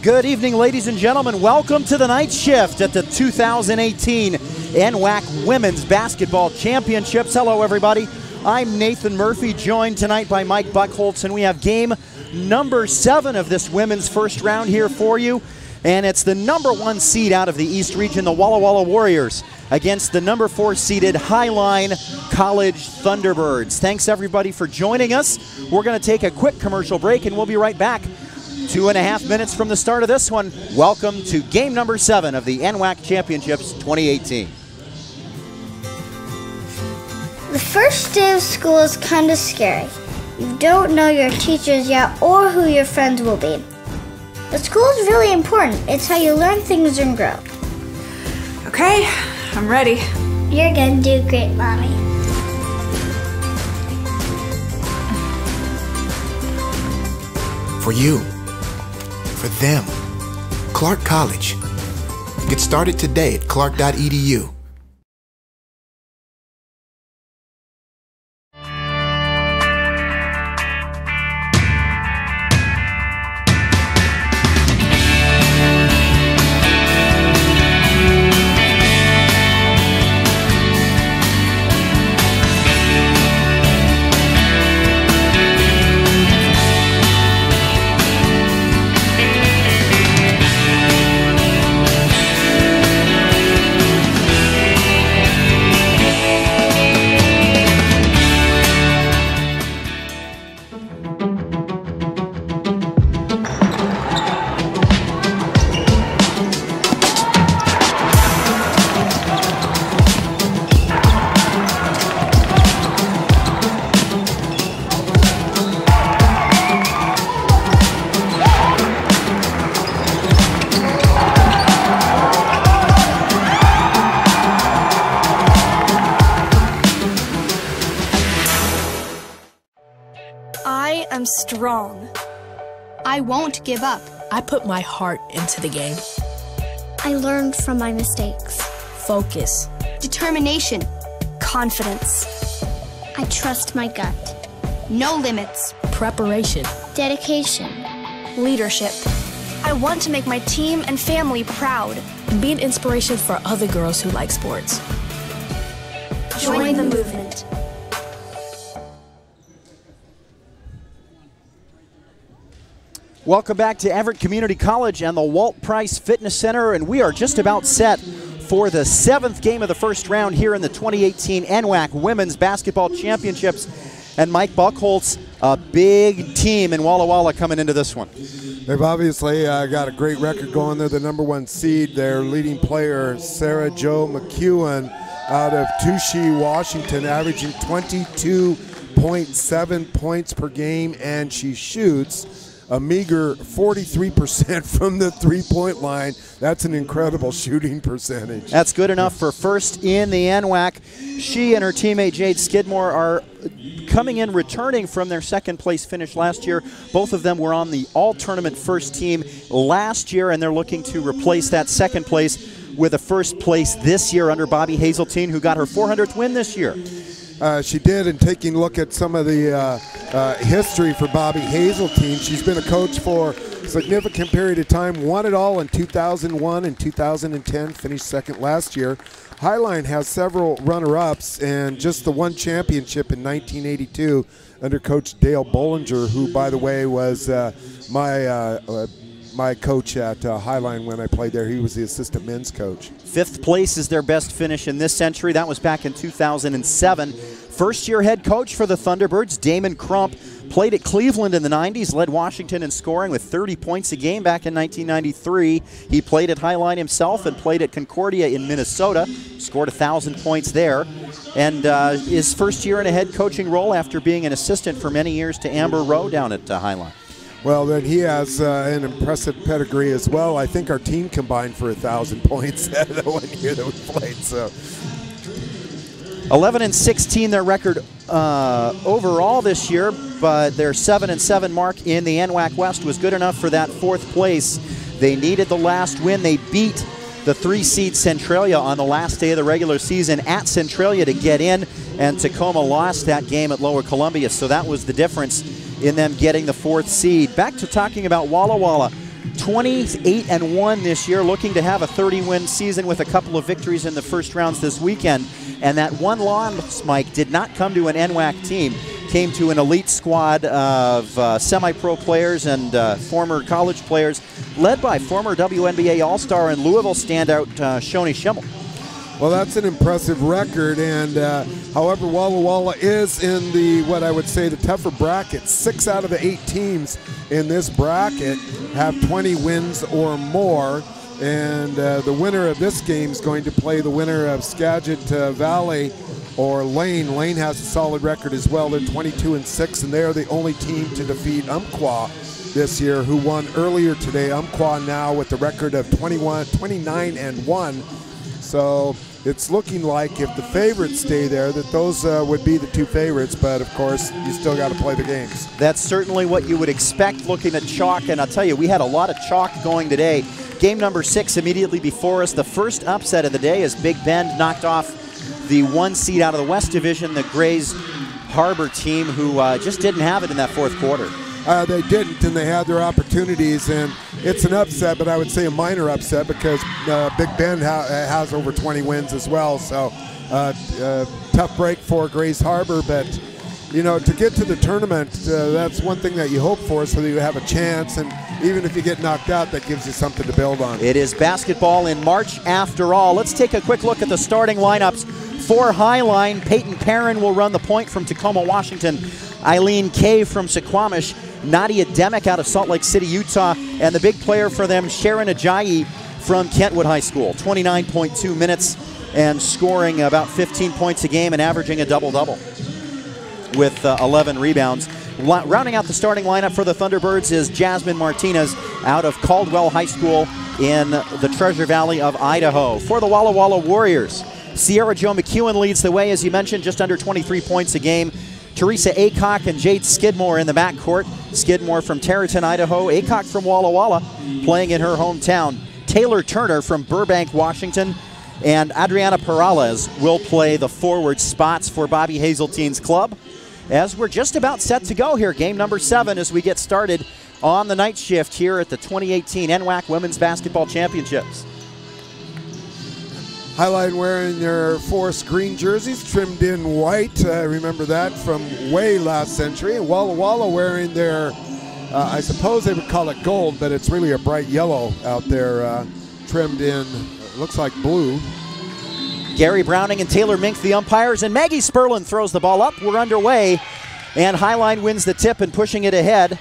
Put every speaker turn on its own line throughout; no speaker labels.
Good evening, ladies and gentlemen. Welcome to the night shift at the 2018 NWAC Women's Basketball Championships. Hello, everybody. I'm Nathan Murphy, joined tonight by Mike Buchholz, and we have game number 7 of this women's first round here for you. And it's the number 1 seed out of the East region, the Walla Walla Warriors, against the number 4 seeded HIGHLINE College Thunderbirds. Thanks, everybody, for joining us. We're going to take a quick commercial break, and we'll be right back. 2.5 minutes from the start of this one. Welcome to game number 7 of the NWAC Championships 2018.
The first day of school is kind of scary. You don't know your teachers yet or who your friends will be. But school is really important. It's how you learn things and grow.
Okay, I'm ready.
You're gonna do great, Mommy.
For you. For them. Clark College. Get started today at clark.edu.
I am strong.
I won't give up.
I put my heart into the game.
I learned from my mistakes.
Focus.
Determination.
Confidence.
I trust my gut.
No limits.
Preparation.
Dedication.
Leadership. I want to make my team and family proud.
Be an inspiration for other girls who like sports.
Join the movement.
Welcome back to Everett Community College and the Walt Price Fitness Center, and we are just about set for the 7th game of the first round here in the 2018 NWAC Women's Basketball Championships. And Mike Buchholz, a big team in Walla Walla coming into this one.
They've obviously got a great record going. They're the number 1 seed. Their leading player, Sarah Jo McEwen, out of Touchy, Washington, averaging 22.7 points per game, and she shoots a meager 43% from the three-point line. That's an incredible shooting percentage.
That's good enough for first in the NWAC. She and her teammate Jade Skidmore are coming in, returning from their second-place finish last year. Both of them were on the all-tournament first team last year, and they're looking to replace that second place with a first place this year under Bobby Hazeltine, who got her 400th win this year.
She did, and taking a look at some of the history for Bobby Hazeltine, she's been a coach for a significant period of time, won it all in 2001 and 2010, finished second last year. HIGHLINE has several runner-ups and just the one championship in 1982 under Coach Dale Bollinger, who, by the way, was my coach at HIGHLINE when I played there. He was the assistant men's coach.
5th place is their best finish in this century. That was back in 2007. First-year head coach for the Thunderbirds, Damon Crump, played at Cleveland in the 90s, led Washington in scoring with 30 points a game back in 1993. He played at HIGHLINE himself and played at Concordia in Minnesota, scored 1,000 points there, and his first year in a head coaching role after being an assistant for many years to Amber Rowe down at HIGHLINE.
Well, then he has an impressive pedigree as well. I think our team combined for 1,000 points the one year that we played. So
11-16 their record overall this year, but their 7-7 mark in the NWAC West was good enough for that 4th place. They needed the last win. They beat the 3-seed Centralia on the last day of the regular season at Centralia to get in, and Tacoma lost that game at Lower Columbia, so that was the difference in them getting the 4th seed. Back to talking about Walla Walla. 28-1 this year, looking to have a 30-win season with a couple of victories in the first rounds this weekend. And that one loss, Mike, did not come to an NWAC team. Came to an elite squad of semi-pro players and former college players, led by former WNBA All-Star and Louisville standout Shoni Schimmel.
Well, that's an impressive record, and however, Walla Walla is in the, what I would say, the tougher bracket. 6 out of the 8 teams in this bracket have 20 wins or more, and the winner of this game is going to play the winner of Skagit Valley or Lane. Lane has a solid record as well. They're 22-6, and they're the only team to defeat Umpqua this year, who won earlier today. Umpqua now with the record of 29-1. So it's looking like if the favorites stay there, that those would be the 2 favorites, but of course you still got to play the games.
That's certainly what you would expect looking at chalk, and I'll tell you, we had a lot of chalk going today. Game number 6 immediately before us. The first upset of the day as Big Bend knocked off the 1 seed out of the West Division, the Grays Harbor team, who just didn't have it in that 4th quarter.
They didn't, and they had their opportunities, and it's an upset, but I would say a minor upset because Big Bend has over 20 wins as well. So tough break for Grays Harbor, but you know, to get to the tournament, that's one thing that you hope for, so that you have a chance, and even if you get knocked out, that gives you something to build on.
It is basketball in March after all. Let's take a quick look at the starting lineups. For Highline, Peyton Perrin will run the point from Tacoma, Washington. Eileen Kay from Suquamish. Nadia Demick out of Salt Lake City, Utah. And the big player for them, Sharon Ajayi from Kentwood High School. 29.2 minutes and scoring about 15 points a game and averaging a double-double with 11 rebounds. Rounding out the starting lineup for the Thunderbirds is Jasmine Martinez out of Caldwell High School in the Treasure Valley of Idaho. For the Walla Walla Warriors, Sierra Jo McEwen leads the way, as you mentioned, just under 23 points a game. Teresa Aycock and Jade Skidmore in the backcourt. Skidmore from Terraton, Idaho. Aycock from Walla Walla, playing in her hometown. Taylor Turner from Burbank, Washington. And Adriana Perales will play the forward spots for Bobby Hazeltine's club. As we're just about set to go here, game number 7 as we get started on the night shift here at the 2018 NWAC Women's Basketball Championships.
Highline wearing their forest green jerseys, trimmed in white. Remember that from way last century. And Walla Walla wearing their, I suppose they would call it gold, but it's really a bright yellow out there, trimmed in, looks like blue.
Gary Browning and Taylor Mink, the umpires, and Maggie Sperlin throws the ball up. We're underway, and Highline wins the tip and pushing it ahead.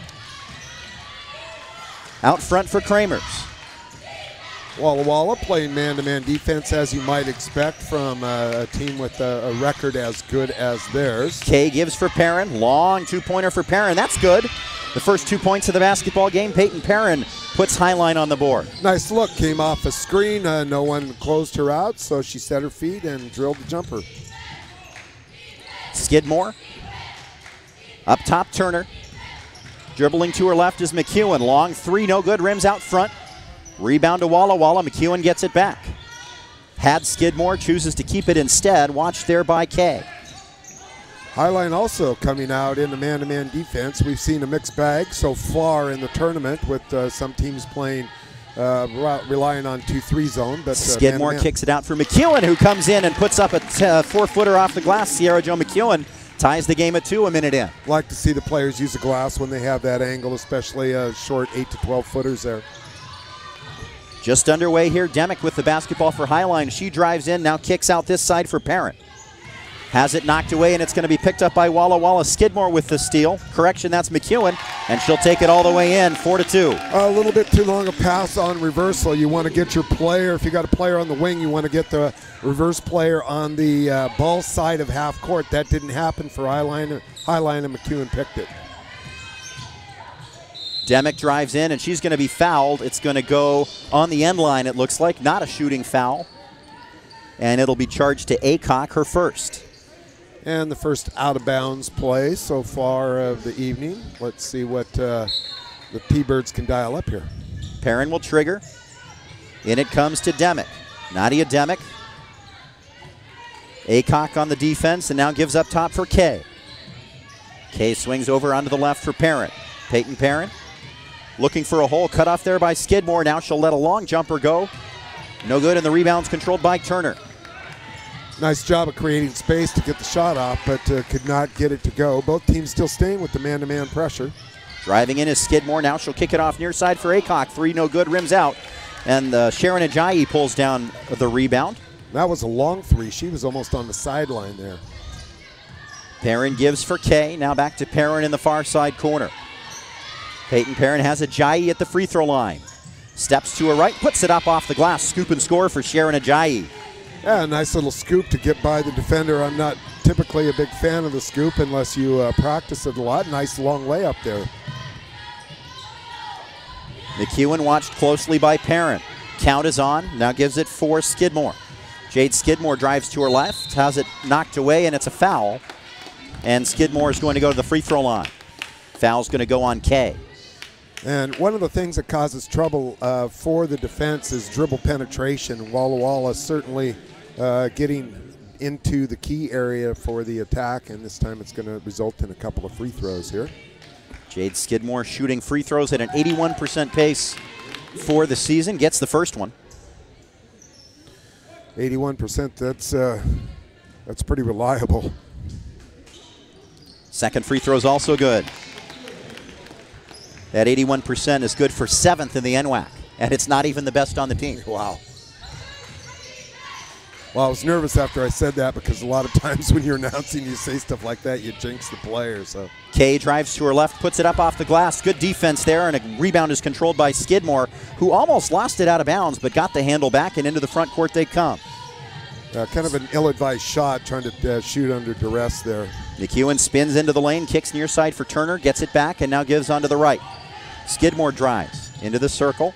Out front for Kramers.
Walla Walla playing man-to-man defense, as you might expect from a team with a record as good as theirs.
Kay gives for Perrin. Long two-pointer for Perrin. That's good. The first 2 points of the basketball game. Peyton Perrin puts Highline on the board.
Nice look. Came off a screen. No one closed her out, so she set her feet and drilled the jumper.
Skidmore. Up top, Turner. Dribbling to her left is McEwen. Long three, no good. Rims out front. Rebound to Walla Walla. McEwen gets it back. Had Skidmore, chooses to keep it instead. Watched there by Kay.
Highline also coming out in the man-to-man defense. We've seen a mixed bag so far in the tournament with some teams playing, relying on 2-3 zone. But
Skidmore kicks it out for McEwen, who comes in and puts up a 4-footer off the glass. Sierra Jo McEwen ties the game at 2 a minute in.
Like to see the players use the glass when they have that angle, especially short 8 to 12 footers there.
Just underway here, Demick with the basketball for Highline. She drives in, now kicks out this side for Perrin. Has it knocked away, and it's going to be picked up by Walla Walla. Skidmore with the steal. Correction, that's McEwen, and she'll take it all the way in, 4-2.
A little bit too long a pass on reversal. You want to get your player, if you got a player on the wing, you want to get the reverse player on the ball side of half court. That didn't happen for Highline, and McEwen picked it.
Demick drives in, and she's going to be fouled. It's going to go on the end line, it looks like. Not a shooting foul. And it'll be charged to Aycock, her first.
And the first out-of-bounds play so far of the evening. Let's see what the T-Birds can dial up here.
Perrin will trigger. In it comes to Demick. Nadia Demick. Aycock on the defense, and now gives up top for Kay. Kay swings over onto the left for Parent. Peyton Parent looking for a hole, cut off there by Skidmore. Now she'll let a long jumper go. No good, and the rebound's controlled by Turner.
Nice job of creating space to get the shot off, but could not get it to go. Both teams still staying with the man-to-man pressure.
Driving in is Skidmore. Now she'll kick it off near side for Aycock. Three no good, rims out. And Sharon Ajayi pulls down the rebound.
That was a long three. She was almost on the sideline there.
Perrin gives for Kay. Now back to Perrin in the far side corner. Peyton Perrin has Ajayi at the free throw line. Steps to her right, puts it up off the glass. Scoop and score for Sharon Ajayi.
Yeah, a nice little scoop to get by the defender. I'm not typically a big fan of the scoop unless you practice it a lot. Nice long layup there.
McEwen watched closely by Perrin. Count is on, now gives it for Skidmore. Jade Skidmore drives to her left, has it knocked away, and it's a foul. And Skidmore is going to go to the free throw line. Foul's going to go on Kay.
And one of the things that causes trouble for the defense is dribble penetration. Walla Walla certainly getting into the key area for the attack, and this time it's going to result in a couple of free throws here.
Jade Skidmore shooting free throws at an 81% pace for the season. Gets the first one.
81%, that's pretty reliable.
Second free throw is also good. That 81% is good for 7th in the NWAC, and it's not even the best on the team.
Wow. Well, I was nervous after I said that because a lot of times when you're announcing, you say stuff like that, you jinx the player. So
Kay drives to her left, puts it up off the glass. Good defense there, and a rebound is controlled by Skidmore, who almost lost it out of bounds, but got the handle back, and into the front court they come.
Kind of an ill-advised shot, trying to shoot under duress there.
McEwen spins into the lane, kicks near side for Turner, gets it back, and now gives onto the right. Skidmore drives into the circle.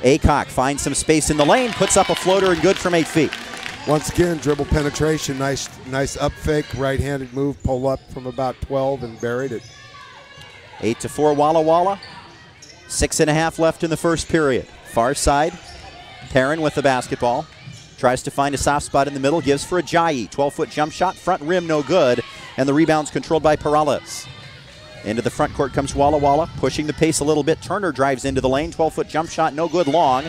Aycock finds some space in the lane, puts up a floater, and good from 8 feet.
Once again, dribble penetration, nice up fake, right-handed move, pull up from about 12 and buried it.
8-4 Walla Walla. 6.5 left in the first period. Far side, Perrin with the basketball. Tries to find a soft spot in the middle, gives for Ajayi. 12-foot jump shot, front rim no good, and the rebound's controlled by Perales. Into the front court comes Walla Walla, pushing the pace a little bit. Turner drives into the lane, 12-foot jump shot, no good long.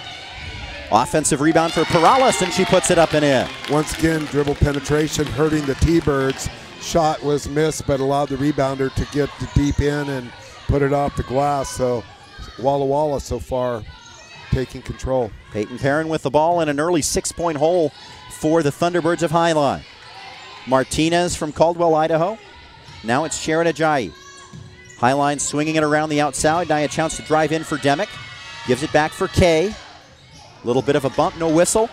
Offensive rebound for Perales, and she puts it up and in.
Once again, dribble penetration hurting the T-Birds. Shot was missed, but allowed the rebounder to get deep in and put it off the glass. So Walla Walla so far taking control.
Peyton Perrin with the ball in an early 6-point hole for the Thunderbirds of Highline. Martinez from Caldwell, Idaho. Now it's Sharon Ajayi. Highline swinging it around the outside. Now a chance to drive in for Demick. Gives it back for Kay. Little bit of a bump, no whistle.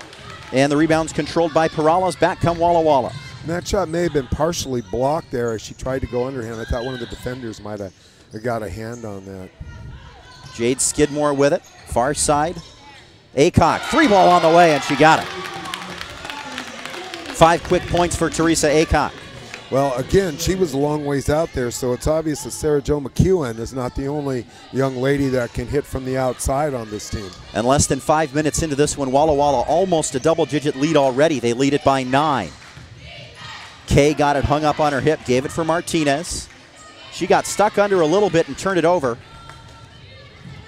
And the rebound's controlled by Perales. Back come Walla Walla.
And that shot may have been partially blocked there as she tried to go underhand. I thought one of the defenders might have got a hand on that.
Jade Skidmore with it. Far side. Aycock, 3-ball on the way, and she got it. 5 quick points for Teresa Aycock.
Well, again, she was a long ways out there, so it's obvious that Sarah Jo McEwen is not the only young lady that can hit from the outside on this team.
And less than 5 minutes into this one, Walla Walla almost a double-digit lead already. They lead it by 9. Kay got it hung up on her hip, gave it for Martinez. She got stuck under a little bit and turned it over.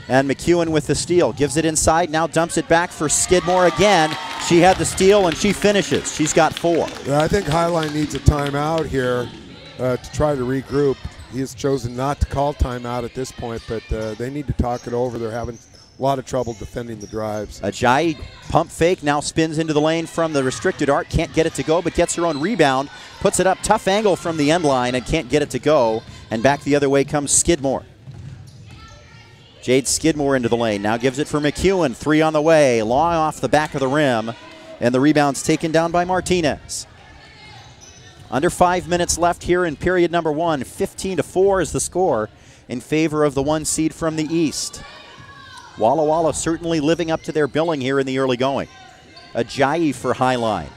And McEwen with the steal, gives it inside, now dumps it back for Skidmore again. She had the steal and she finishes. She's got 4.
I think Highline needs a timeout here to try to regroup. He has chosen not to call timeout at this point, but they need to talk it over. They're having a lot of trouble defending the drives.
Ajayi pump fake, now spins into the lane from the restricted arc. Can't get it to go, but gets her own rebound. Puts it up, tough angle from the end line and can't get it to go. And back the other way comes Skidmore. Jade Skidmore into the lane, now gives it for McEwen. 3 on the way, long off the back of the rim. And the rebound's taken down by Martinez. Under 5 minutes left here in period number 1. 15-4 is the score in favor of the 1 seed from the East. Walla Walla certainly living up to their billing here in the early going. Ajayi for Highline.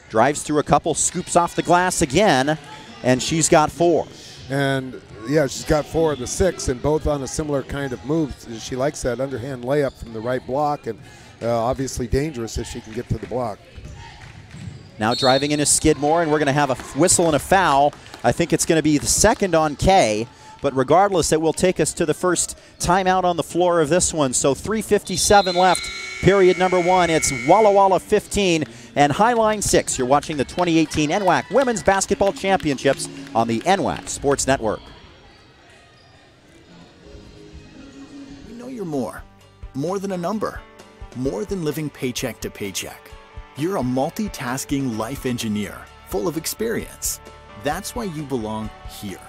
Drives through a couple, scoops off the glass again, and she's got 4.
And yeah, she's got 4 of the 6, and both on a similar kind of move. She likes that underhand layup from the right block, and obviously dangerous if she can get to the block.
Now driving into Skidmore, and we're going to have a whistle and a foul. I think it's going to be the second on Kay, but regardless, it will take us to the first timeout on the floor of this one. So 3:57 left, period number 1. It's Walla Walla 15 and Highline 6. You're watching the 2018 NWAC Women's Basketball Championships on the NWAC Sports Network.
We know you're more than a number, more than living paycheck to paycheck. You're a multitasking life engineer full of experience. That's why you belong here,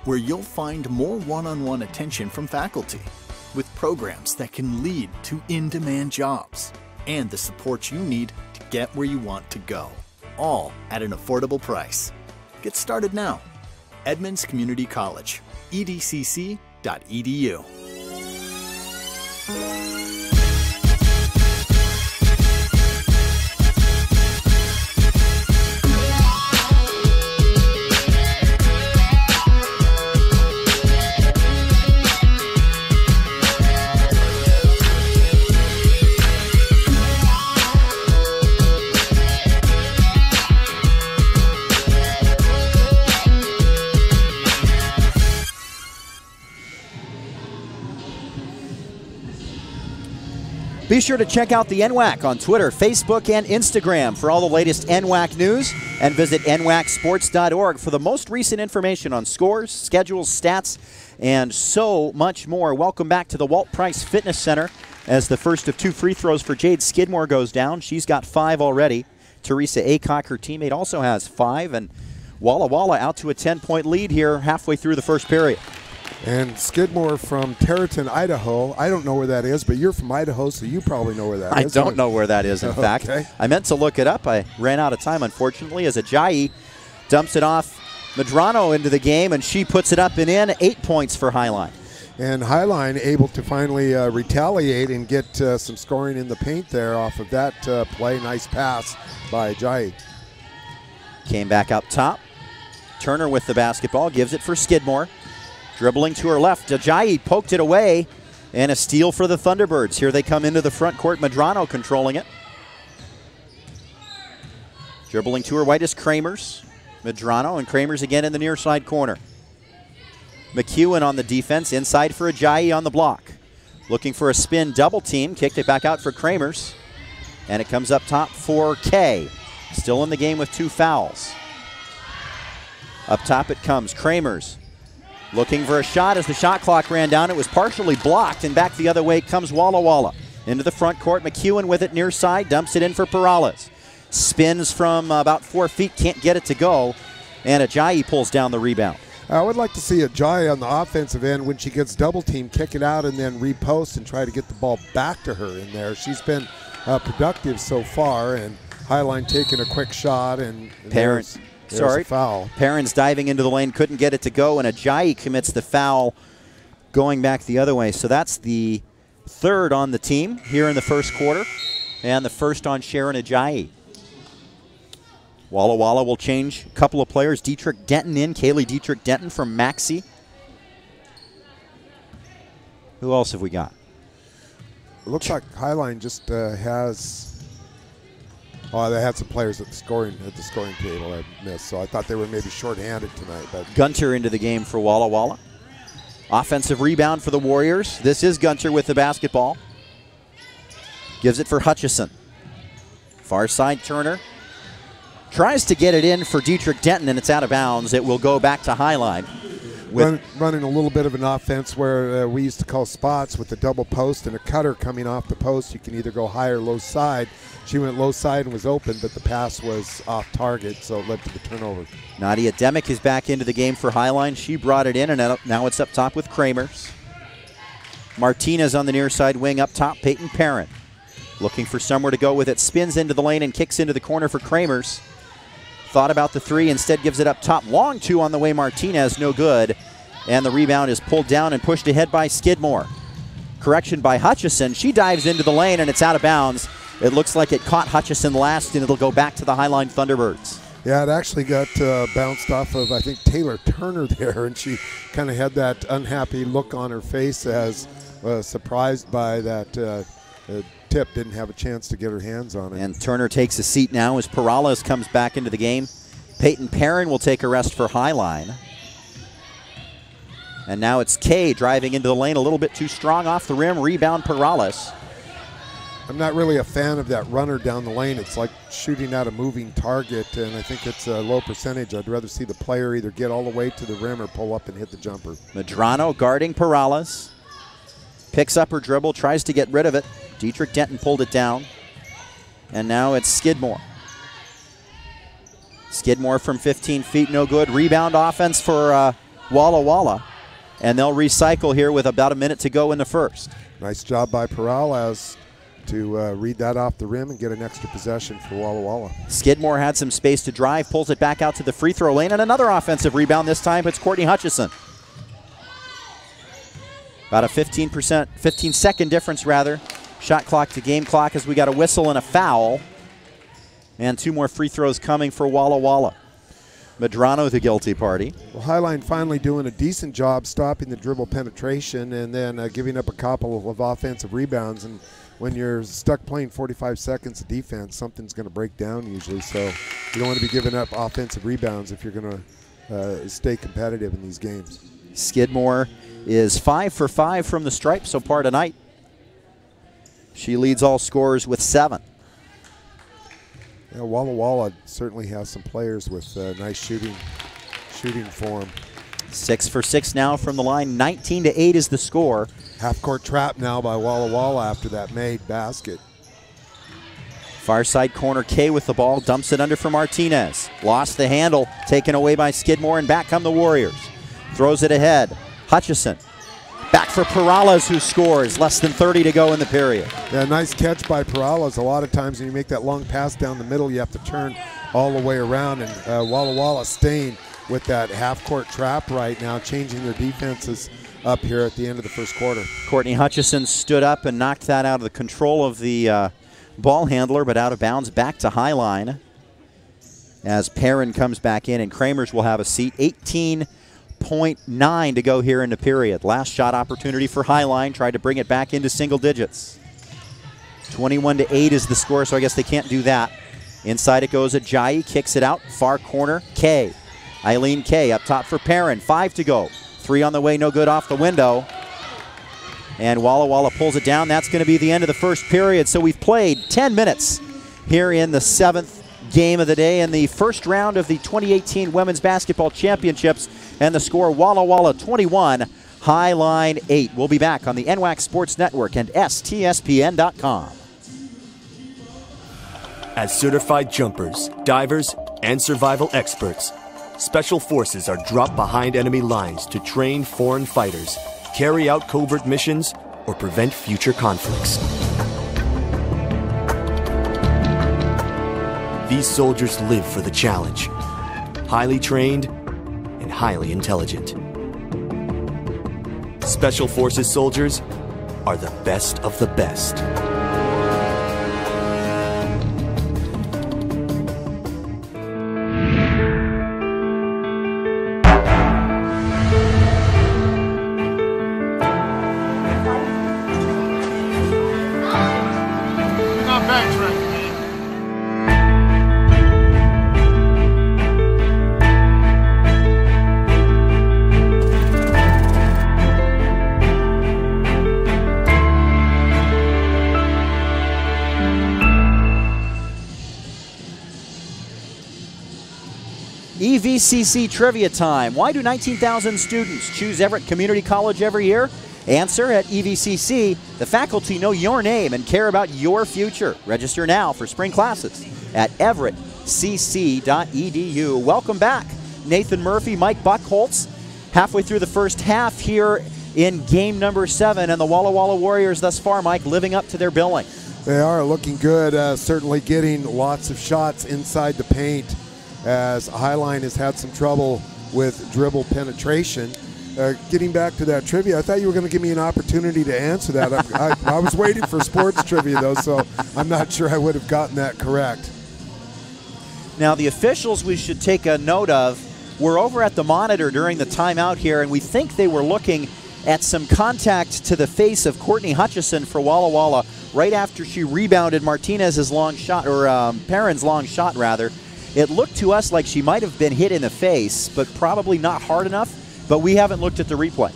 where you'll find more one-on-one attention from faculty, with programs that can lead to in-demand jobs, and the support you need to get where you want to go, all at an affordable price. Get started now. Edmonds Community College, edcc.edu.
Be sure to check out the NWAC on Twitter, Facebook, and Instagram for all the latest NWAC news, and visit nwacsports.org for the most recent information on scores, schedules, stats, and so much more. Welcome back to the Walt Price Fitness Center as the first of 2 free throws for Jade Skidmore goes down. She's got 5 already. Teresa Acock, her teammate, also has 5, and Walla Walla out to a 10-point lead here halfway through the first period.
And Skidmore from Terraton, Idaho. I don't know where that is, but you're from Idaho, so you probably know where that is.
I don't know where that is, in fact. I meant to look it up. I ran out of time, unfortunately, as Ajayi dumps it off Medrano into the game, and she puts it up and in. 8 points for Highline.
And Highline able to finally retaliate and get some scoring in the paint there off of that play. Nice pass by Ajayi.
Came back up top. Turner with the basketball, gives it for Skidmore. Dribbling to her left, Ajayi poked it away, and a steal for the Thunderbirds. Here they come into the front court, Medrano controlling it. Dribbling to her right is Kramers. Medrano, and Kramers again in the near side corner. McEwen on the defense, inside for Ajayi on the block. Looking for a spin double team, kicked it back out for Kramers. And it comes up top for Kay. Still in the game with 2 fouls. Up top it comes, Kramers. Looking for a shot as the shot clock ran down. It was partially blocked, and back the other way comes Walla Walla. Into the front court, McEwen with it near side, dumps it in for Perales. Spins from about 4 feet, can't get it to go, and Ajayi pulls down the rebound.
I would like to see Ajayi on the offensive end when she gets double teamed, kick it out and then repost and try to get the ball back to her in there. She's been productive so far, and Highline taking a quick shot, and there's a foul.
Perrins diving into the lane, couldn't get it to go, and Ajayi commits the foul going back the other way. So that's the 3rd on the team here in the first quarter, and the first on Sharon Ajayi. Walla Walla will change a couple of players. Dietrich Denton in, Kaylee Dietrich Denton from Maxey. Who else have we got?
It looks like Highline just has... Oh, they had some players at the scoring table I missed, so I thought they were maybe shorthanded tonight. But
Gunter into the game for Walla Walla. Offensive rebound for the Warriors. This is Gunter with the basketball. Gives it for Hutchison. Far side Turner. Tries to get it in for Dietrich Denton, and it's out of bounds. It will go back to Highline.
Running a little bit of an offense where we used to call spots with the double post and a cutter coming off the post. You can either go high or low side. She went low side and was open, but the pass was off target, so it led to the turnover.
Nadia Demick is back into the game for Highline. She brought it in, and now it's up top with Kramers. Martinez on the near side wing up top, Peyton Perrin. Looking for somewhere to go with it. Spins into the lane and kicks into the corner for Kramers. Thought about the 3, instead gives it up top. Long 2 on the way, Martinez, no good. And the rebound is pulled down and pushed ahead by Skidmore. Correction by Hutchison. She dives into the lane, and it's out of bounds. It looks like it caught Hutchison last, and it'll go back to the Highline Thunderbirds.
Yeah, it actually got bounced off of, I think, Taylor Turner there, and she kind of had that unhappy look on her face as surprised by that Tip didn't have a chance to get her hands on it.
And Turner takes a seat now as Perales comes back into the game. Peyton Perrin will take a rest for Highline. And now it's Kay driving into the lane a little bit too strong off the rim. Rebound Perales.
I'm not really a fan of that runner down the lane. It's like shooting at a moving target, and I think it's a low percentage. I'd rather see the player either get all the way to the rim or pull up and hit the jumper.
Medrano guarding Perales. Picks up her dribble, tries to get rid of it. Dietrich Denton pulled it down. And now it's Skidmore. Skidmore from 15 feet, no good. Rebound offense for Walla Walla. And they'll recycle here with about a minute to go in the first.
Nice job by Perales to read that off the rim and get an extra possession for Walla Walla.
Skidmore had some space to drive, pulls it back out to the free throw lane, and another offensive rebound this time. It's Courtney Hutchison. About a 15-second difference rather. Shot clock to game clock as we got a whistle and a foul. And 2 more free throws coming for Walla Walla. Medrano the guilty party.
Well, Highline finally doing a decent job stopping the dribble penetration and then giving up a couple of offensive rebounds. And when you're stuck playing 45 seconds of defense, something's going to break down usually. So you don't want to be giving up offensive rebounds if you're going to stay competitive in these games.
Skidmore is 5 for 5 from the stripe so far tonight. She leads all scorers with 7.
Yeah, Walla Walla certainly has some players with nice shooting form.
6 for 6 now from the line. 19-8 is the score.
Half-court trap now by Walla Walla after that made basket.
Far side corner, Kay with the ball, dumps it under for Martinez. Lost the handle, taken away by Skidmore, and back come the Warriors. Throws it ahead. Hutchison. Back for Perales, who scores. Less than 30 to go in the period.
Yeah, nice catch by Perales. A lot of times when you make that long pass down the middle, you have to turn all the way around. And Walla Walla staying with that half-court trap right now, changing their defenses up here at the end of the first quarter.
Courtney Hutchison stood up and knocked that out of the control of the ball handler, but out of bounds back to Highline as Perrin comes back in, and Kramers will have a seat. 18.9 to go here in the period. Last shot opportunity for Highline. Tried to bring it back into single digits. 21-8 is the score, so I guess they can't do that. Inside it goes Ajayi, kicks it out. Far corner, Kay. Eileen Kay up top for Perrin. 5 to go. 3 on the way, no good off the window. And Walla Walla pulls it down. That's going to be the end of the first period. So we've played 10 minutes here in the 7th game of the day in the first round of the 2018 Women's Basketball Championships. And the score, Walla Walla 21, Highline 8. We'll be back on the NWAC Sports Network and STSPN.com.
As certified jumpers, divers, and survival experts, Special Forces are dropped behind enemy lines to train foreign fighters, carry out covert missions, or prevent future conflicts. These soldiers live for the challenge, highly trained and highly intelligent. Special Forces soldiers are the best of the best.
EVCC trivia time. Why do 19,000 students choose Everett Community College every year? Answer: at EVCC, the faculty know your name and care about your future. Register now for spring classes at everettcc.edu. Welcome back. Nathan Murphy, Mike Buckholtz, halfway through the first half here in game number 7, and the Walla Walla Warriors thus far, Mike, living up to their billing.
They are looking good, certainly getting lots of shots inside the paint, as Highline has had some trouble with dribble penetration. Getting back to that trivia, I thought you were going to give me an opportunity to answer that. I was waiting for sports trivia, though, so I'm not sure I would have gotten that correct.
Now, the officials we should take a note of were over at the monitor during the timeout here, and we think they were looking at some contact to the face of Courtney Hutchison for Walla Walla right after she rebounded Martinez's long shot, or Perrin's long shot rather. It looked to us like she might have been hit in the face, but probably not hard enough, but we haven't looked at the replay.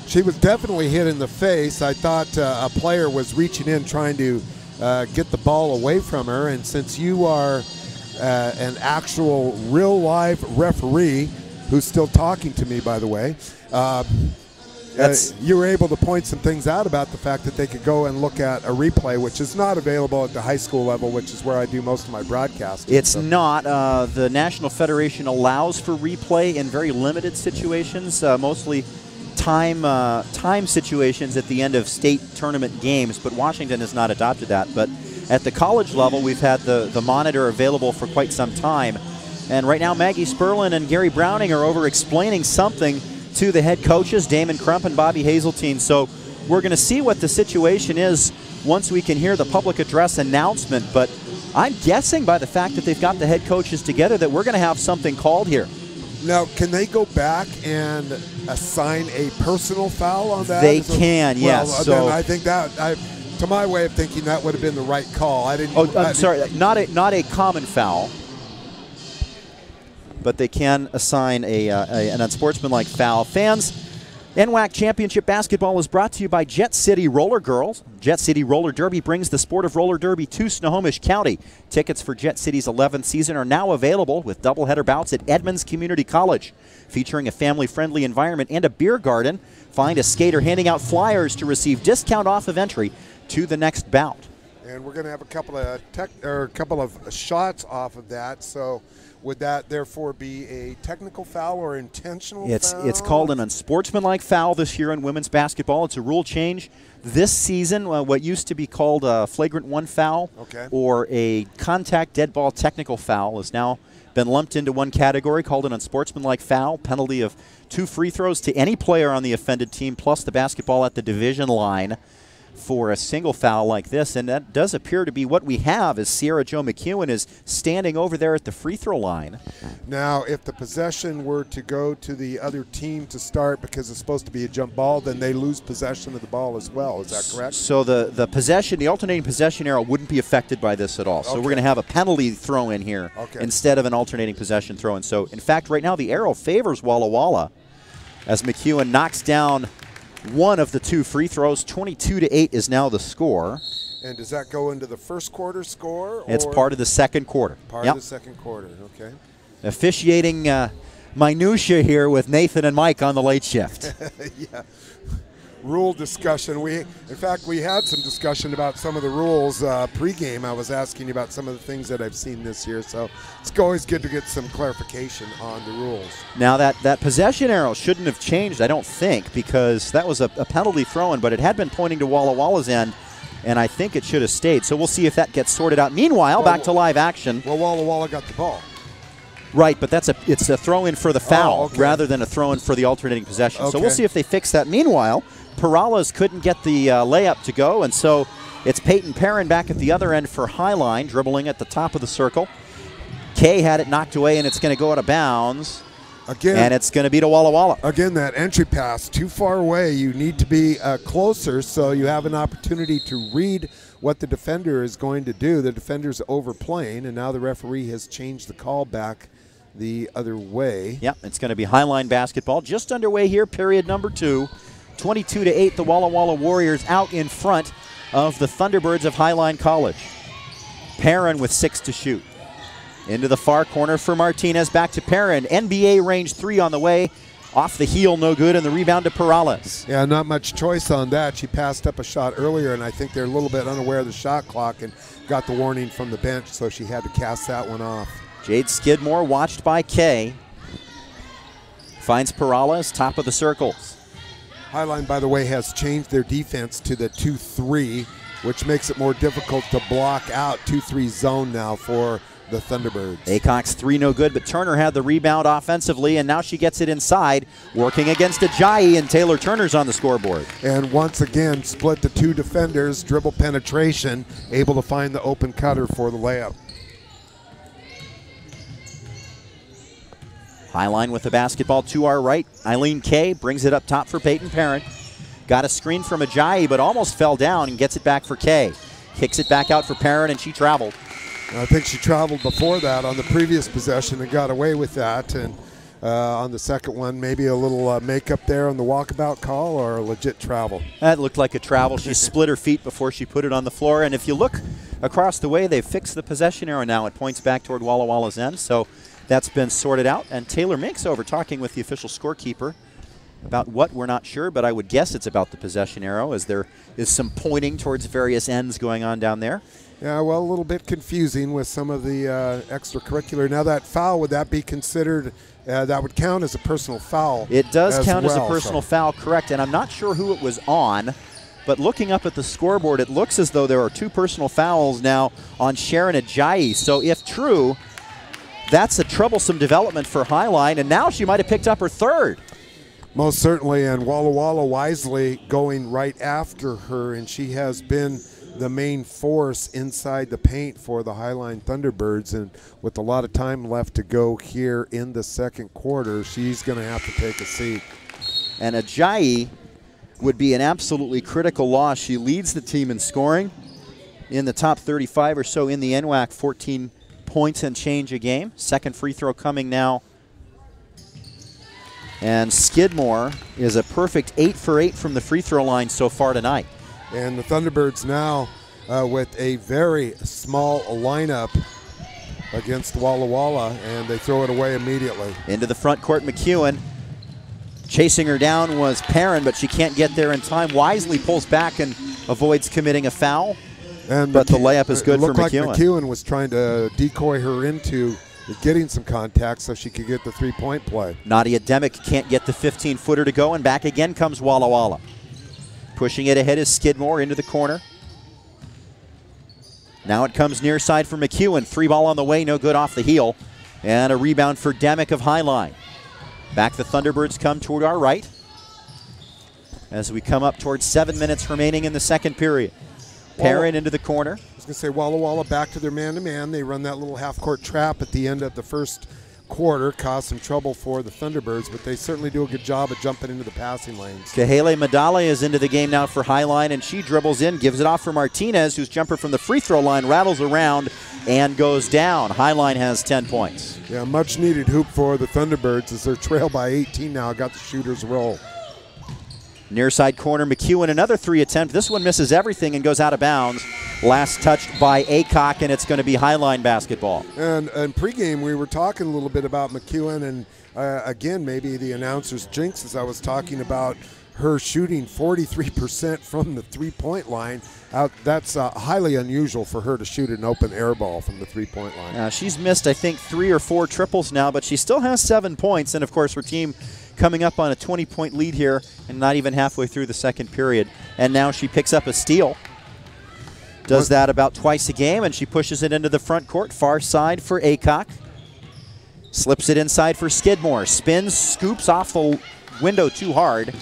She was definitely hit in the face. I thought a player was reaching in trying to get the ball away from her, and since you are an actual real live referee who's still talking to me, by the way, you were able to point some things out about the fact that they could go and look at a replay, which is not available at the high school level, which is where I do most of my broadcasting.
It's not. The National Federation allows for replay in very limited situations, mostly time situations at the end of state tournament games, but Washington has not adopted that. But at the college level, we've had the monitor available for quite some time. And right now, Maggie Sperlin and Gary Browning are over explaining something to the head coaches, Damon Crump and Bobby Hazeltine. So we're going to see what the situation is once we can hear the public address announcement. But I'm guessing by the fact that they've got the head coaches together that we're going to have something called here.
Now, can they go back and assign a personal foul on that?
They can, yes.
Well,
so
then I think that, to my way of thinking, that would have been the right call. I didn't.
Oh, I'm sorry, not a common foul, but they can assign an unsportsmanlike foul. Fans, NWAC Championship Basketball is brought to you by Jet City Roller Girls. Jet City Roller Derby brings the sport of roller derby to Snohomish County. Tickets for Jet City's 11th season are now available with doubleheader bouts at Edmonds Community College. Featuring a family-friendly environment and a beer garden, find a skater handing out flyers to receive discount off of entry to the next bout.
And we're going to have a couple of shots off of that. So would that therefore be a technical foul or intentional foul?
It's called an unsportsmanlike foul this year in women's basketball. It's a rule change this season. What used to be called a flagrant one foul or a contact dead ball technical foul has now been lumped into one category called an unsportsmanlike foul. Penalty of 2 free throws to any player on the offended team plus the basketball at the division line for a single foul like this, and that does appear to be what we have as Sierra Jo McEwen is standing over there at the free throw line.
Now, if the possession were to go to the other team to start because it's supposed to be a jump ball, then they lose possession of the ball as well. Is that correct?
So the possession, the alternating possession arrow wouldn't be affected by this at all. So we're going to have a penalty throw in here instead of an alternating possession throw in. So, in fact, right now the arrow favors Walla Walla as McEwen knocks down one of the 2 free throws. 22-8 is now the score.
And does that go into the first quarter score?
It's part of the second quarter.
Part of the second quarter, okay.
Officiating minutia here with Nathan and Mike on the late shift.
Yeah. Rule discussion. In fact, we had some discussion about some of the rules pregame. I was asking you about some of the things that I've seen this year, so it's always good to get some clarification on the rules.
Now that possession arrow shouldn't have changed, I don't think, because that was a penalty throw-in, but it had been pointing to Walla Walla's end, and I think it should have stayed. So we'll see if that gets sorted out. Meanwhile, back to live action.
Well, Walla Walla got the ball.
Right, but it's a throw-in for the foul rather than a throw-in for the alternating possession. So we'll see if they fix that. Meanwhile, Perales couldn't get the layup to go, and so it's Peyton Perrin back at the other end for Highline, dribbling at the top of the circle. Kay had it knocked away, and it's going to go out of bounds.
Again,
and it's going to be to Walla Walla.
Again, that entry pass too far away. You need to be closer so you have an opportunity to read what the defender is going to do. The defender's overplaying, and now the referee has changed the call back the other way.
Yep, it's going to be Highline basketball. Just underway here, period number 2. 22-8, the Walla Walla Warriors out in front of the Thunderbirds of Highline College. Perrin with 6 to shoot. Into the far corner for Martinez, back to Perrin. NBA range 3 on the way. Off the heel, no good, and the rebound to Perales.
Yeah, not much choice on that. She passed up a shot earlier, and I think they're a little bit unaware of the shot clock and got the warning from the bench, so she had to cast that one off.
Jade Skidmore, watched by Kay. Finds Perales, top of the circles.
Highline, by the way, has changed their defense to the 2-3, which makes it more difficult to block out 2-3 zone now for the Thunderbirds.
Acock's 3 no good, but Turner had the rebound offensively, and now she gets it inside, working against Ajayi, and Taylor Turner's on the scoreboard.
And once again, split the 2 defenders, dribble penetration, able to find the open cutter for the layup.
Highline with the basketball to our right. Eileen Kay brings it up top for Peyton Perrin. Got a screen from Ajayi, but almost fell down and gets it back for Kay. Kicks it back out for Perrin, and she traveled.
I think she traveled before that on the previous possession and got away with that. And on the second one, maybe a little makeup there on the walkabout call, or a legit travel.
That looked like a travel. She split her feet before she put it on the floor. And if you look across the way, they've fixed the possession arrow now. It points back toward Walla Walla's end. So that's been sorted out. And Taylor Minks over talking with the official scorekeeper about what, we're not sure, but I would guess it's about the possession arrow, as there is some pointing towards various ends going on down there.
Yeah, well, a little bit confusing with some of the extracurricular. Now that foul, would that be considered, that would count as a personal foul?
It does count as a personal foul, correct, and I'm not sure who it was on, but looking up at the scoreboard, it looks as though there are 2 personal fouls now on Sharon Ajayi. So if true, that's a troublesome development for Highline, and now she might have picked up her 3rd.
Most certainly, and Walla Walla wisely going right after her, and she has been the main force inside the paint for the Highline Thunderbirds, and with a lot of time left to go here in the second quarter, she's going to have to take a seat.
And Ajayi would be an absolutely critical loss. She leads the team in scoring, in the top 35 or so in the NWAC, 14 points and change a game. Second free throw coming now. And Skidmore is a perfect 8 for 8 from the free throw line so far tonight.
And the Thunderbirds now with a very small lineup against Walla Walla, and they throw it away immediately.
Into the front court, McEwen. Chasing her down was Perrin, but she can't get there in time. Wisely pulls back and avoids committing a foul. But the layup is good for McEwen.
It looked like McEwen was trying to decoy her into getting some contact so she could get the three-point play.
Nadia Demick can't get the 15-footer to go, and back again comes Walla Walla. Pushing it ahead is Skidmore into the corner. Now it comes near side for McEwen. 3 ball on the way, no good off the heel. And a rebound for Demick of Highline. Back the Thunderbirds come toward our right as we come up towards 7 minutes remaining in the second period. Perrin into the corner.
I was going to say Walla Walla back to their man-to-man. They run that little half-court trap at the end of the first quarter, caused some trouble for the Thunderbirds, but they certainly do a good job of jumping into the passing lanes.
Kahele Madale is into the game now for Highline, and she dribbles in, gives it off for Martinez, whose jumper from the free throw line rattles around and goes down. Highline has 10 points.
Yeah, much-needed hoop for the Thunderbirds as they're trailed by 18 now. Got the shooter's roll.
Near side corner, McEwen, another 3 attempt. This one misses everything and goes out of bounds. Last touched by Aycock, and it's going to be Highline basketball.
And in pregame, we were talking a little bit about McEwen, and again, maybe the announcer's jinx as I was talking about her shooting 43% from the three-point line. That's highly unusual for her to shoot an open air ball from the three-point line.
She's missed, I think, 3 or 4 triples now, but she still has 7 points. And, of course, her team coming up on a 20-point lead here and not even halfway through the second period. And now she picks up a steal. Does that about twice a game, and she pushes it into the front court. Far side for Aycock. Slips it inside for Skidmore. Spins, scoops off the window too hard.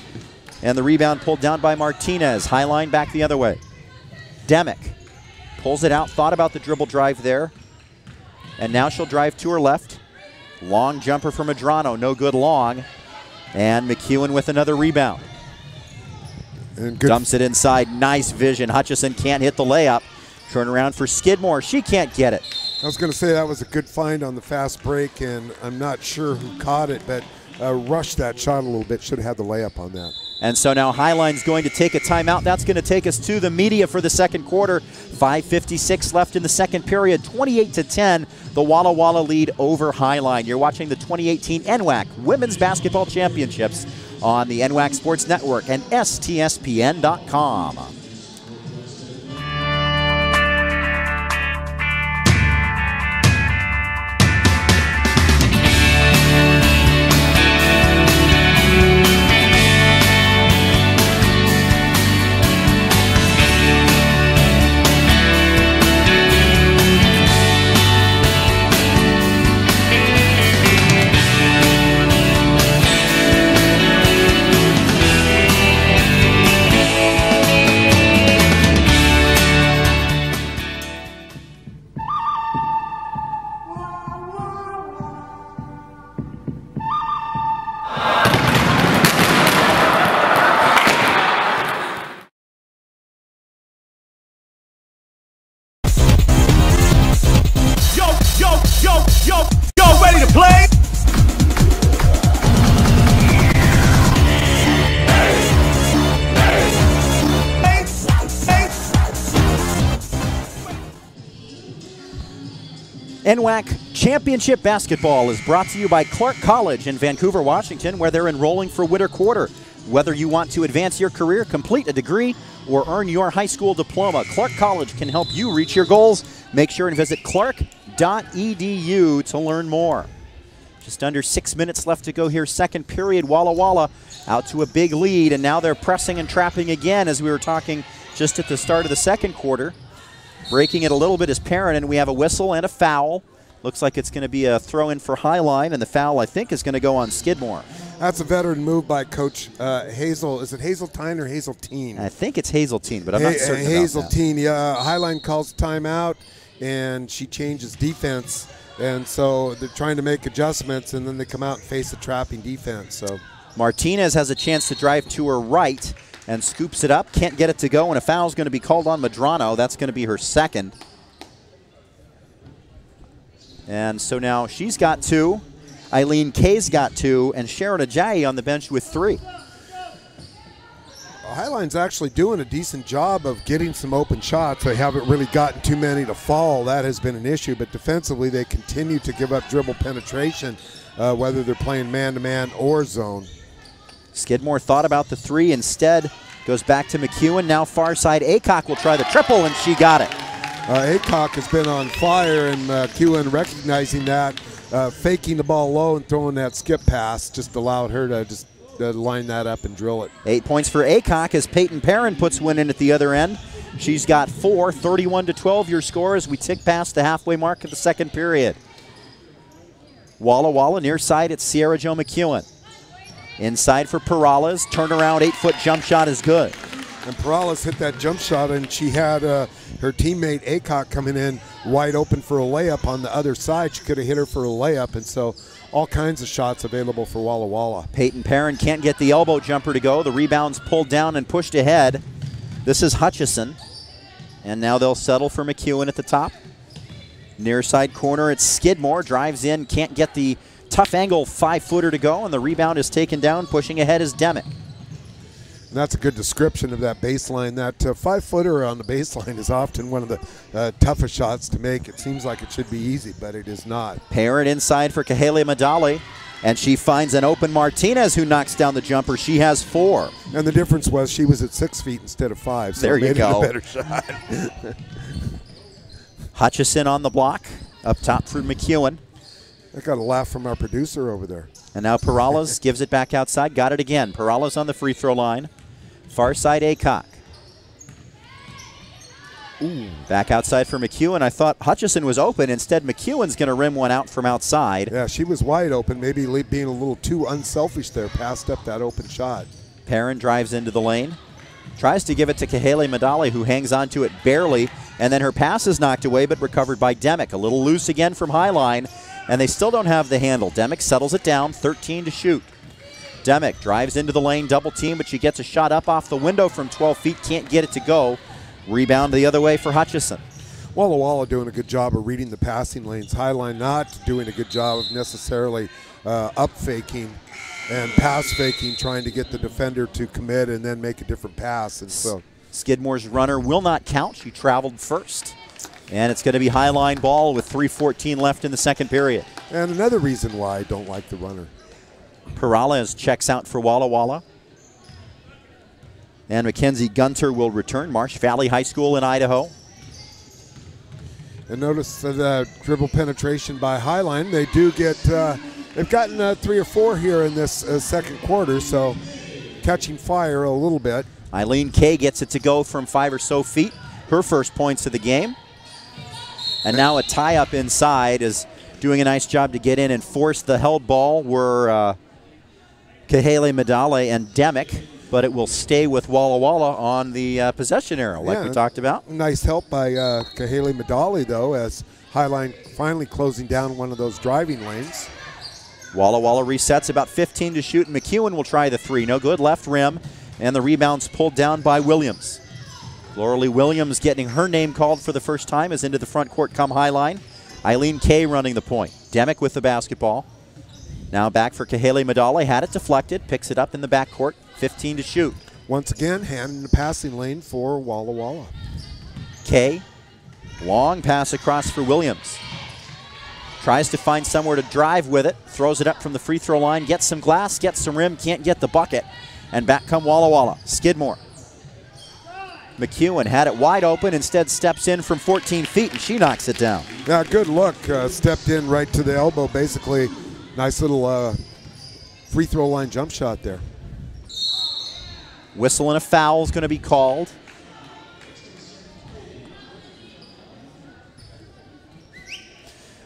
And the rebound pulled down by Martinez. Highline back the other way. Demick pulls it out, thought about the dribble drive there. And now she'll drive to her left. Long jumper for Medrano, no good long. And McEwen with another rebound.
And
dumps it inside, nice vision. Hutchison can't hit the layup. Turn around for Skidmore, she can't get it.
I was going to say that was a good find on the fast break, and I'm not sure who caught it, but rushed that shot a little bit, should have had the layup on that.
And so now Highline's going to take a timeout. That's going to take us to the media for the second quarter. 5:56 left in the second period. 28-10, the Walla Walla lead over Highline. You're watching the 2018 NWAC Women's Basketball Championships on the NWAC Sports Network and STSPN.com. NWAC Championship Basketball is brought to you by Clark College in Vancouver, Washington, where they're enrolling for winter quarter. Whether you want to advance your career, complete a degree, or earn your high school diploma, Clark College can help you reach your goals. Make sure and visit clark.edu to learn more. Just under 6 minutes left to go here. Second period, Walla Walla out to a big lead, and now they're pressing and trapping again, as we were talking just at the start of the second quarter. Breaking it a little bit is Perrin, and we have a whistle and a foul. Looks like it's going to be a throw-in for Highline, and the foul, I think, is going to go on Skidmore.
That's a veteran move by Coach Hazel. Is it Hazeltine or Hazeltine?
I think it's Hazeltine, but I'm not certain about
Hazeltine, yeah. Highline calls timeout, and she changes defense. And so they're trying to make adjustments, and then they come out and face a trapping defense. So
Martinez has a chance to drive to her right and scoops it up. Can't get it to go, and a foul's going to be called on Medrano. That's going to be her second. And so now she's got 2. Eileen Kay's got 2, and Sharon Ajayi on the bench with 3.
Highline's actually doing a decent job of getting some open shots. They haven't really gotten too many to fall. That has been an issue, but defensively they continue to give up dribble penetration, whether they're playing man-to-man or zone.
Skidmore thought about the 3 instead. Goes back to McEwen. Now far side, Aycock will try the triple, and she got it.
Aycock has been on fire, and McEwen recognizing that, faking the ball low and throwing that skip pass just allowed her to just line that up and drill it.
8 points for Aycock as Peyton Perrin puts one in at the other end. She's got 4, 31-12 your score as we tick past the halfway mark of the second period. Walla Walla near side, it's Sierra Jo McEwen. Inside for Perales, turnaround 8-foot jump shot is good.
And Perales hit that jump shot, and she had her teammate Aycock coming in wide open for a layup on the other side. She could have hit her for a layup, and so all kinds of shots available for Walla Walla.
Peyton Perrin can't get the elbow jumper to go. The rebound's pulled down and pushed ahead. This is Hutchison, and now they'll settle for McEwen at the top. Near side corner, it's Skidmore, drives in, can't get the tough angle 5-footer to go, and the rebound is taken down. Pushing ahead is Demick.
And that's a good description of that baseline. That 5-footer on the baseline is often one of the toughest shots to make. It seems like it should be easy, but it is not.
Perrin inside for Kahele Madali, and she finds an open Martinez who knocks down the jumper. She has 4.
And the difference was she was at 6 feet instead of 5, so
there you go.
It a better shot.
Hutchison on the block, up top for McEwen.
I got a laugh from our producer over there.
And now Perales gives it back outside. Got it again. Perales on the free throw line. Far side, Aycock. Ooh. Back outside for McEwen. I thought Hutchison was open. Instead, McEwen's going to rim one out from outside.
Yeah, she was wide open. Maybe being a little too unselfish there. Passed up that open shot.
Perrin drives into the lane. Tries to give it to Kahele Madali, who hangs on to it barely. And then her pass is knocked away, but recovered by Demick. A little loose again from Highline. And they still don't have the handle. Demick settles it down, 13 to shoot. Demick drives into the lane, double team, but she gets a shot up off the window from 12 feet, can't get it to go. Rebound the other way for Hutchison.
Walla Walla doing a good job of reading the passing lanes. Highline not doing a good job of necessarily up faking and pass faking, trying to get the defender to commit and then make a different pass. And so
Skidmore's runner will not count. She traveled first. And it's going to be Highline ball with 3:14 left in the second period.
And another reason why I don't like the runner.
Perales checks out for Walla Walla. And Mackenzie Gunter will return. Marsh Valley High School in Idaho.
And notice the dribble penetration by Highline. They do get, they've gotten 3 or 4 here in this second quarter, so catching fire a little bit.
Eileen Kay gets it to go from 5 or so feet. Her first points of the game. And now a tie-up inside is doing a nice job to get in and force the held ball were Kahele Madali and Demick, but it will stay with Walla Walla on the possession arrow like we talked about.
Nice help by Kahele Madali, though, as Highline finally closing down one of those driving lanes.
Walla Walla resets, about 15 to shoot, and McEwen will try the 3. No good, left rim, and the rebound's pulled down by Williams. Loralee Williams getting her name called for the first time is into the front court come Highline. Eileen Kay running the point. Demick with the basketball. Now back for Kahele Madali. Had it deflected. Picks it up in the backcourt. 15 to shoot.
Once again, hand in the passing lane for Walla Walla.
Kay. Long pass across for Williams. Tries to find somewhere to drive with it. Throws it up from the free throw line. Gets some glass, gets some rim, can't get the bucket. And back come Walla Walla. Skidmore. McEwen had it wide open, instead steps in from 14 feet, and she knocks it down.
Yeah, good look. Stepped in right to the elbow, basically. Nice little free throw line jump shot there.
Whistle and a foul is going to be called.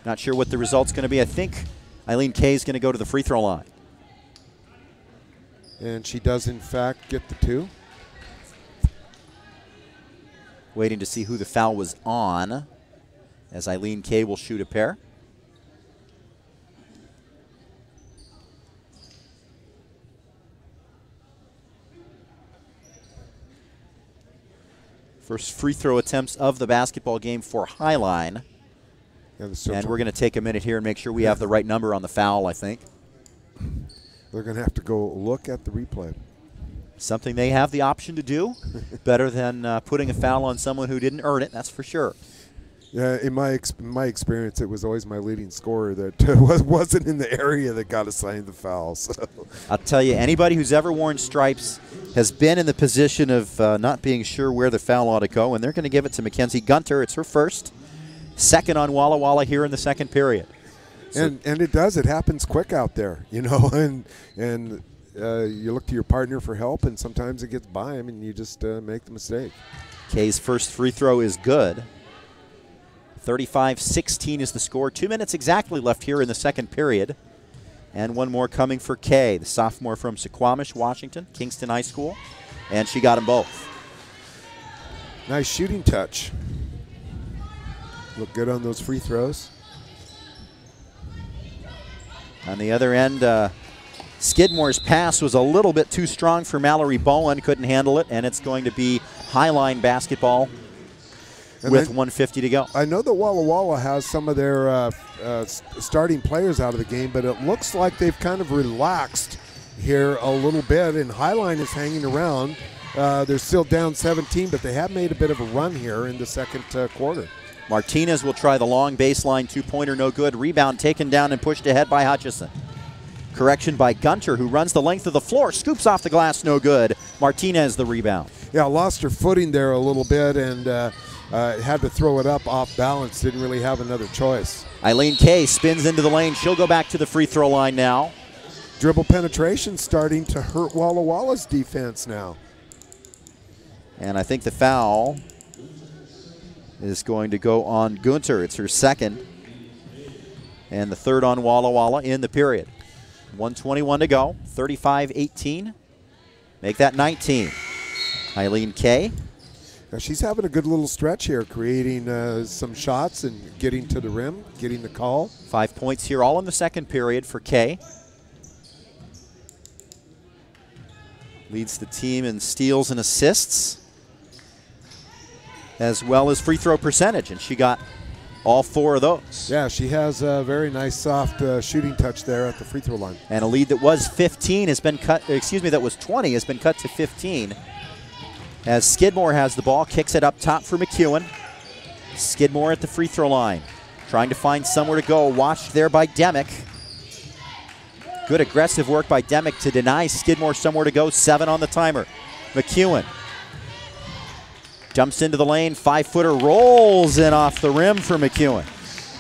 Not sure what the result's going to be. I think Eileen Kay is going to go to the free throw line.
And she does, in fact, get the 2.
Waiting to see who the foul was on, as Eileen Kay will shoot a pair. First free throw attempts of the basketball game for HIGHLINE. And we're going to take a minute here and make sure we have the right number on the foul, I think.
They're going to have to go look at the replay.
Something they have the option to do. Better than putting a foul on someone who didn't earn it, that's for sure.
Yeah, in my experience, it was always my leading scorer that wasn't in the area that got assigned the foul. So.
I'll tell you, anybody who's ever worn stripes has been in the position of not being sure where the foul ought to go, and they're going to give it to Mackenzie Gunter. It's her first. Second on Walla Walla here in the second period.
So and it does. It happens quick out there, you know, and you look to your partner for help, and sometimes it gets by him, and you just make the mistake.
Kay's first free throw is good. 35-16 is the score. 2 minutes exactly left here in the second period. And one more coming for Kay, the sophomore from Suquamish, Washington, Kingston High School. And she got them both.
Nice shooting touch. Look good on those free throws.
On the other end, Skidmore's pass was a little bit too strong for Mallory Bowen. Couldn't handle it, and it's going to be HIGHLINE basketball with 150 to go.
I know that Walla Walla has some of their starting players out of the game, but it looks like they've kind of relaxed here a little bit, and HIGHLINE is hanging around. They're still down 17, but they have made a bit of a run here in the second quarter.
Martinez will try the long baseline two-pointer, no good. Rebound taken down and pushed ahead by Hutchison. Correction by Gunter, who runs the length of the floor, scoops off the glass, no good. Martinez the rebound.
Yeah, lost her footing there a little bit and had to throw it up off balance. Didn't really have another choice.
Eileen Kay spins into the lane. She'll go back to the free throw line now.
Dribble penetration starting to hurt Walla Walla's defense now.
And I think the foul is going to go on Gunter. It's her second. And the third on Walla Walla in the period. 1:21 to go. 35-18. Make that 19. Eileen Kay.
Now she's having a good little stretch here, creating some shots and getting to the rim, getting the call.
5 points here, all in the second period for Kay. Leads the team in steals and assists, as well as free throw percentage, and she got all 4 of those.
Yeah, she has a very nice soft shooting touch there at the free throw line.
And a lead that was 15 has been cut, excuse me, that was 20 has been cut to 15. As Skidmore has the ball, kicks it up top for McEwen. Skidmore at the free throw line, trying to find somewhere to go, watched there by Demick. Good aggressive work by Demick to deny Skidmore somewhere to go. 7 on the timer. McEwen jumps into the lane, 5-footer, rolls in off the rim for McEwen.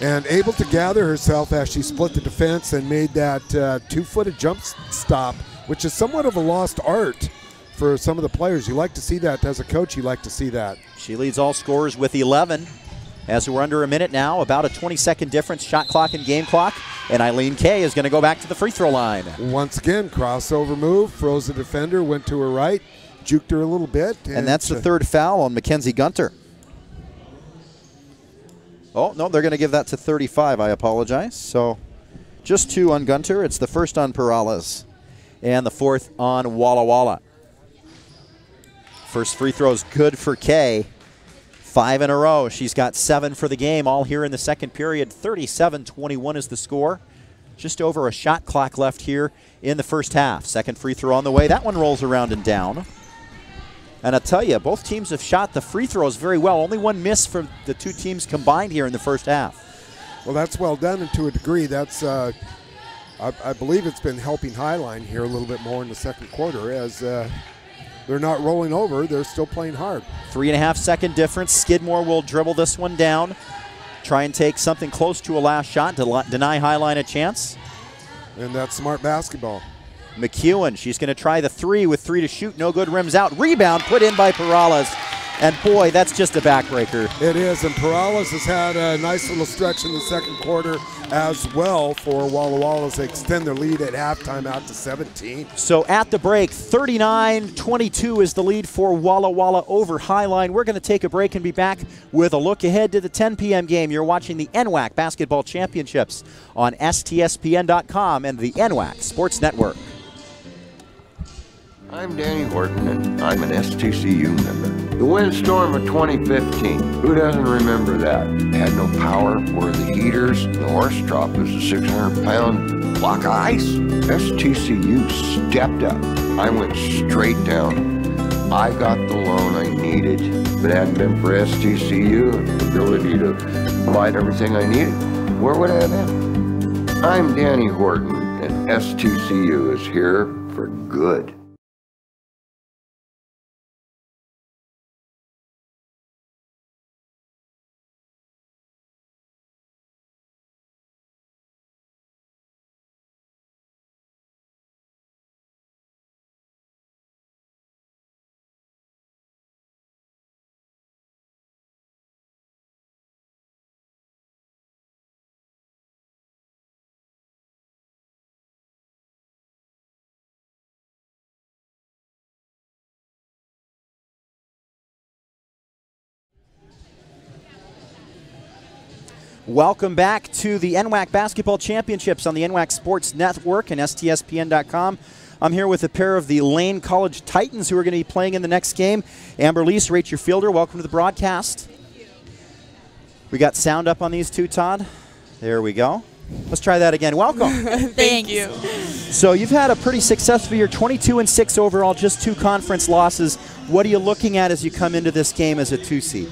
And able to gather herself as she split the defense and made that 2-footed jump stop, which is somewhat of a lost art for some of the players. You like to see that. As a coach, you like to see that.
She leads all scorers with 11. As we're under a minute now, about a 20-second difference, shot clock and game clock. And Eileen Kay is going to go back to the free throw line.
Once again, crossover move, froze the defender, went to her right, juked her a little bit.
And that's the third foul on Mackenzie Gunter. Oh, no, they're going to give that to 35. I apologize. So just 2 on Gunter. It's the first on Perales and the fourth on Walla Walla. First free throw is good for Kay. 5 in a row. She's got 7 for the game, all here in the second period. 37-21 is the score. Just over a shot clock left here in the first half. Second free throw on the way. That one rolls around and down. And I'll tell you, both teams have shot the free throws very well. Only one miss from the two teams combined here in the first half.
Well, that's well done, and to a degree, that's I believe it's been helping Highline here a little bit more in the second quarter as they're not rolling over. They're still playing hard.
3.5 second difference. Skidmore will dribble this one down. Try and take something close to a last shot to deny Highline a chance.
And that's smart basketball.
McEwen, she's going to try the 3 with 3 to shoot. No good, rims out. Rebound put in by Perales. And boy, that's just a backbreaker.
It is, and Perales has had a nice little stretch in the second quarter as well for Walla Walla as they extend their lead at halftime out to 17.
So at the break, 39-22 is the lead for Walla Walla over Highline. We're going to take a break and be back with a look ahead to the 10 p.m. game. You're watching the NWAC Basketball Championships on STSPN.com and the NWAC Sports Network.
I'm Danny Horton, and I'm an STCU member. The windstorm of 2015, who doesn't remember that? Had no power, were the heaters, the horse trough was a 600-pound block of ice. STCU stepped up. I went straight down. I got the loan I needed. If it hadn't been for STCU and the ability to provide everything I needed, where would I have been? I'm Danny Horton, and STCU is here for good.
Welcome back to the NWAC Basketball Championships on the NWAC Sports Network and STSPN.com. I'm here with a pair of the Lane College Titans who are going to be playing in the next game. Amber Lease, rate your fielder. Welcome to the broadcast. We got sound up on these two, Todd. There we go. Let's try that again. Welcome.
Thank you.
So you've had a pretty successful year, 22-6 overall, just 2 conference losses. What are you looking at as you come into this game as a 2 seed?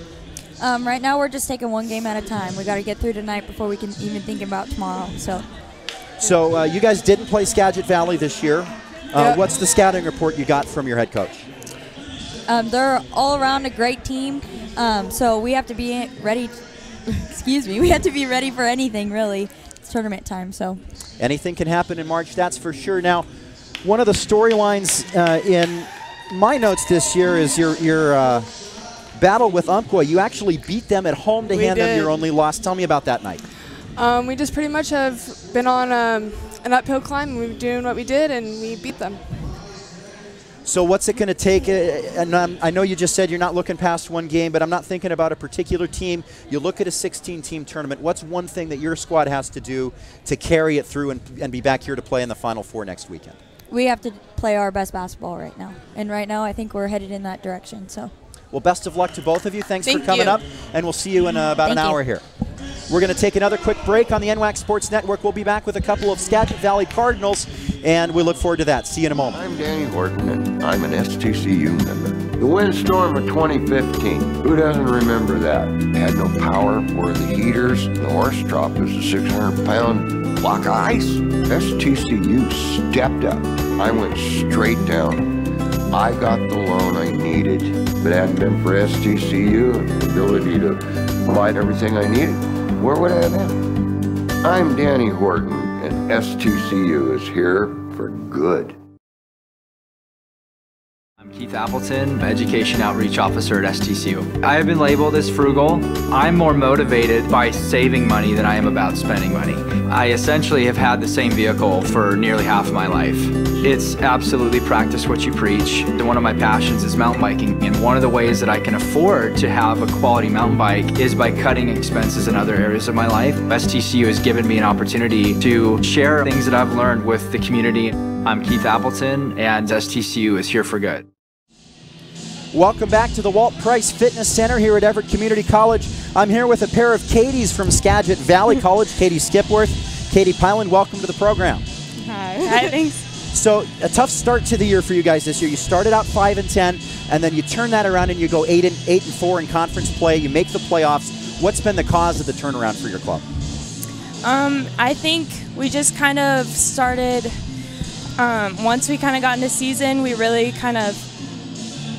Right now we're just taking one game at a time. We got to get through tonight before we can even think about tomorrow.
So you guys didn't play Skagit Valley this year. What's the scouting report you got from your head coach?
They're all around a great team. So we have to be ready. Excuse me. We have to be ready for anything, really. It's tournament time. So
anything can happen in March. That's for sure. Now, one of the storylines in my notes this year is your battle with Umpqua. You actually beat them at home to hand them your only loss. Tell me about that night.
We just pretty much have been on an uphill climb. We were doing what we did, and we beat them.
So what's it going to take? And I know you just said you're not looking past one game, but I'm not thinking about a particular team. You look at a 16-team tournament. What's one thing that your squad has to do to carry it through and be back here to play in the Final Four next weekend?
We have to play our best basketball right now. And right now I think we're headed in that direction. So.
Well, best of luck to both of you. Thanks for coming up, and we'll see you in about an hour here. We're going to take another quick break on the NWAC Sports Network. We'll be back with a couple of Skagit Valley Cardinals, and we look forward to that. See you in a moment.
I'm Danny Horton, and I'm an STCU member. The windstorm of 2015, who doesn't remember that? Had no power, were the heaters, the horse trough was a 600-pound block of ice. STCU stepped up. I went straight down. I got the loan I needed. If it hadn't been for STCU and the ability to provide everything I needed, where would I have been? I'm Danny Horton, and STCU is here for good.
I'm Keith Appleton, Education Outreach Officer at STCU. I have been labeled as frugal. I'm more motivated by saving money than I am about spending money. I essentially have had the same vehicle for nearly half of my life. It's absolutely practice what you preach. One of my passions is mountain biking, and one of the ways that I can afford to have a quality mountain bike is by cutting expenses in other areas of my life. STCU has given me an opportunity to share things that I've learned with the community. I'm Keith Appleton, and STCU is here for good.
Welcome back to the Walt Price Fitness Center here at Everett Community College. I'm here with a pair of Katies from Skagit Valley College, Katie Skipworth, Katie Pyland. Welcome to the program.
Hi. Hi, thanks.
So a tough start to the year for you guys this year. You started out 5-10, and then you turn that around and you go 8-4 in conference play. You make the playoffs. What's been the cause of the turnaround for your club?
I think we just kind of started, once we kind of got into season, we really kind of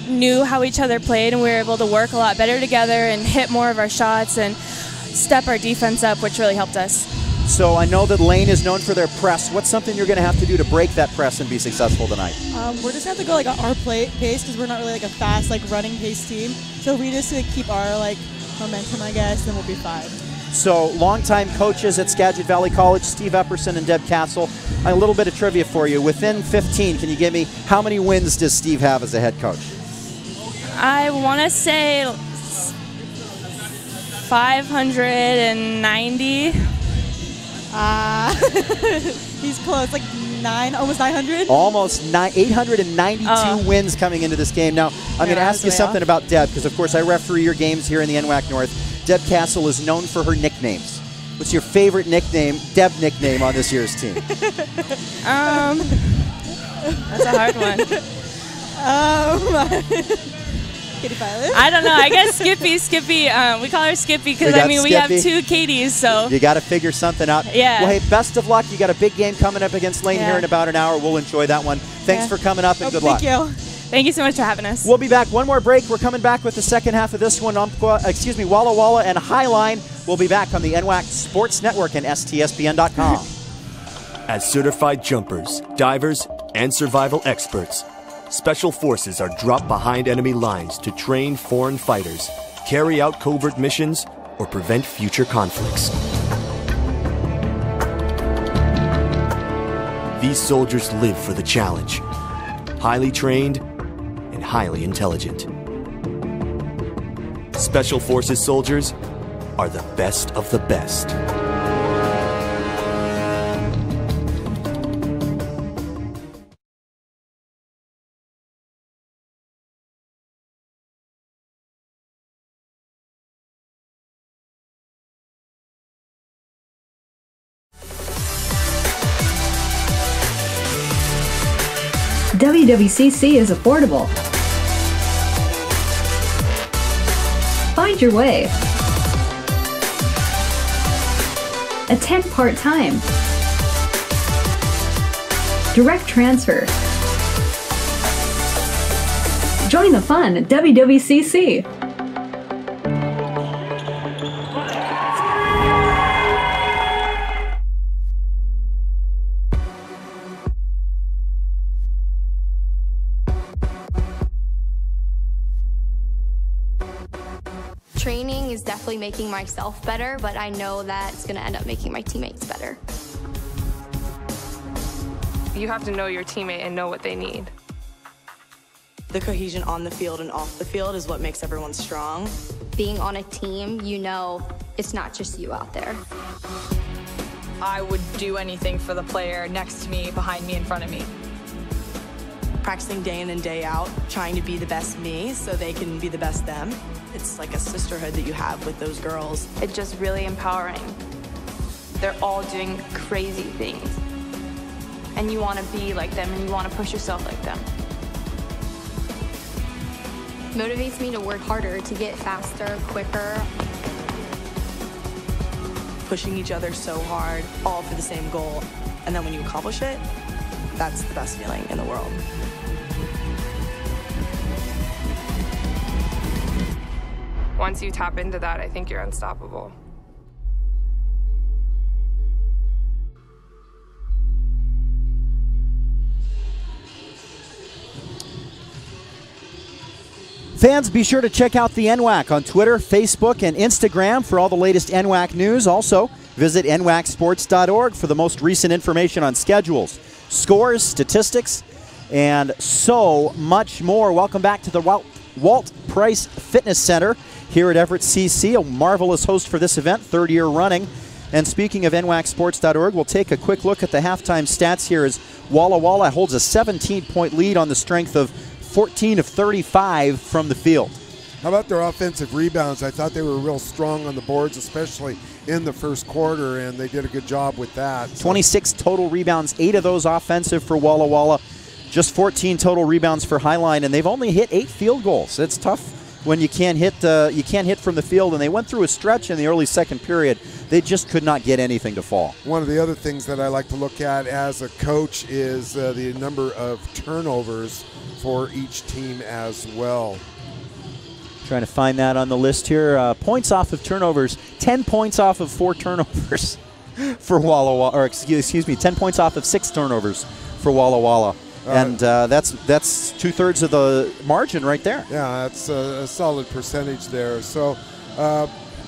knew how each other played, and we were able to work a lot better together and hit more of our shots and step our defense up, which really helped us.
So I know that Lane is known for their press. What's something you're going to have to do to break that press and be successful tonight?
We're just going to have to go like our pace because we're not really like a fast running pace team. So if we just keep our momentum, I guess, then we'll be fine.
So longtime coaches at Skagit Valley College, Steve Epperson and Deb Castle. A little bit of trivia for you. Within 15, can you give me how many wins does Steve have as a head coach?
I want to say 590.
He's close, like almost 900.
Almost 892 wins coming into this game. Now, I'm going to ask you something about Deb, because of course I referee your games here in the NWAC North. Deb Castle is known for her nicknames. What's your favorite nickname, Deb nickname on this year's team?
That's a hard one.
Kitty Pilot?
I don't know. I guess Skippy. We call her Skippy because, I mean, we have 2 Katies, so.
You got to figure something out.
Yeah.
Well, hey, best of luck. You got a big game coming up against Lane here in about an hour. We'll enjoy that one. Thanks for coming up, and good luck.
Thank you.
Thank you so much for having us.
We'll be back. One more break. We're coming back with the second half of this one. Walla Walla and Highline. We'll be back on the NWAC Sports Network and STSPN.com.
As certified jumpers, divers, and survival experts, Special Forces are dropped behind enemy lines to train foreign fighters, carry out covert missions, or prevent future conflicts. These soldiers live for the challenge, highly trained and highly intelligent. Special Forces soldiers are the best of the best.
WWCC is affordable. Find your way. Attend part-time. Direct transfer. Join the fun at WWCC.
Training is definitely making myself better, but I know that it's going to end up making my teammates better.
You have to know your teammate and know what they need.
The cohesion on the field and off the field is what makes everyone strong.
Being on a team, you know it's not just you out there.
I would do anything for the player next to me, behind me, in front of me.
Practicing day in and day out, trying to be the best me so they can be the best them. It's like a sisterhood that you have with those girls.
It's just really empowering. They're all doing crazy things. And you want to be like them, and you want to push yourself like them.
Motivates me to work harder, to get faster, quicker.
Pushing each other so hard, all for the same goal. And then when you accomplish it, that's the best feeling in the world.
Once you tap into that, I think you're unstoppable.
Fans, be sure to check out the NWAC on Twitter, Facebook, and Instagram for all the latest NWAC news. Also, visit nwacsports.org for the most recent information on schedules, scores, statistics, and so much more. Welcome back to the Walt Price Fitness Center here at Everett CC, a marvelous host for this event, 3rd year running. And speaking of nwacsports.org, we'll take a quick look at the halftime stats here as Walla Walla holds a 17-point lead on the strength of 14 of 35 from the field.
How about their offensive rebounds? I thought they were real strong on the boards, especially in the first quarter, and they did a good job with that.
26 total rebounds, 8 of those offensive for Walla Walla, just 14 total rebounds for Highline, and they've only hit 8 field goals. It's tough when you can't hit from the field, and they went through a stretch in the early second period. They just could not get anything to fall.
One of the other things that I like to look at as a coach is the number of turnovers for each team as well.
Trying to find that on the list here. Points off of turnovers, 10 points off of 4 turnovers for Walla Walla, or excuse me, 10 points off of 6 turnovers for Walla Walla. And that's 2/3 of the margin right there.
Yeah, that's a solid percentage there. So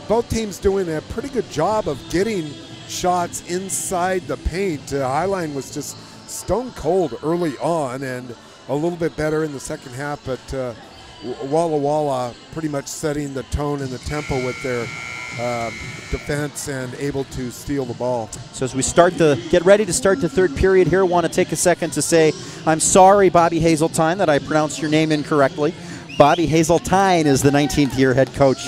both teams doing a pretty good job of getting shots inside the paint. Highline was just stone cold early on and a little bit better in the second half, but Walla Walla pretty much setting the tone and the tempo with their defense and able to steal the ball.
So as we get ready to start the third period here, want to take a second to say I'm sorry, Bobby Hazeltine, that I pronounced your name incorrectly. Bobby Hazeltine is the 19th year head coach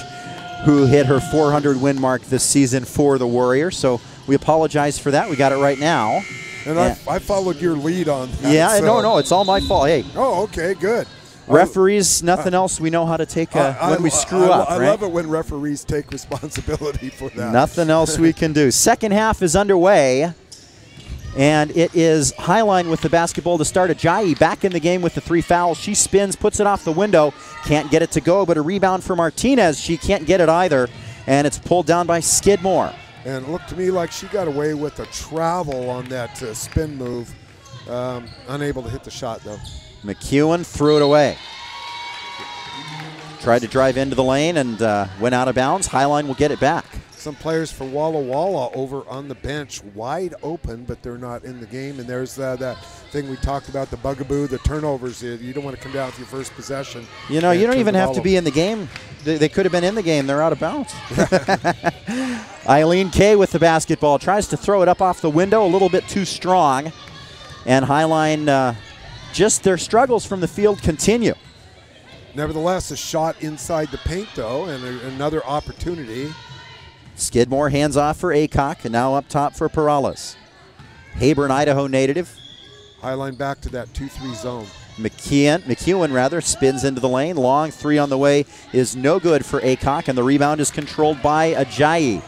who hit her 400 win mark this season for the Warriors. So we apologize for that. We got it right now.
And I followed your lead on that.
Yeah,
so.
no, it's all my fault. Hey.
Oh, okay, good.
Referees, nothing else we know how to take when we screw up,
I
right?
love it when referees take responsibility for that.
Nothing else we can do. Second half is underway, and it is Highline with the basketball to start. Ajayi back in the game with the 3 fouls. She spins, puts it off the window, can't get it to go, but a rebound for Martinez. She can't get it either, and it's pulled down by Skidmore.
And it looked to me like she got away with a travel on that spin move. Unable to hit the shot, though.
McEwen threw it away. Tried to drive into the lane and went out of bounds. Highline will get it back.
Some players for Walla Walla over on the bench, wide open, but they're not in the game. And there's that thing we talked about, the bugaboo, the turnovers. You don't want to come down with your first possession.
You know, you don't even have to be in the game. They could have been in the game. They're out of bounds. Eileen Kay with the basketball. Tries to throw it up off the window, a little bit too strong. And Highline, just their struggles from the field continue.
Nevertheless, a shot inside the paint, though, and another opportunity.
Skidmore hands off for Aycock, and now up top for Perales. Hayburn, Idaho native.
Highline back to that 2-3 zone.
McEwen spins into the lane. Long 3 on the way is no good for Aycock, and the rebound is controlled by Ajayi.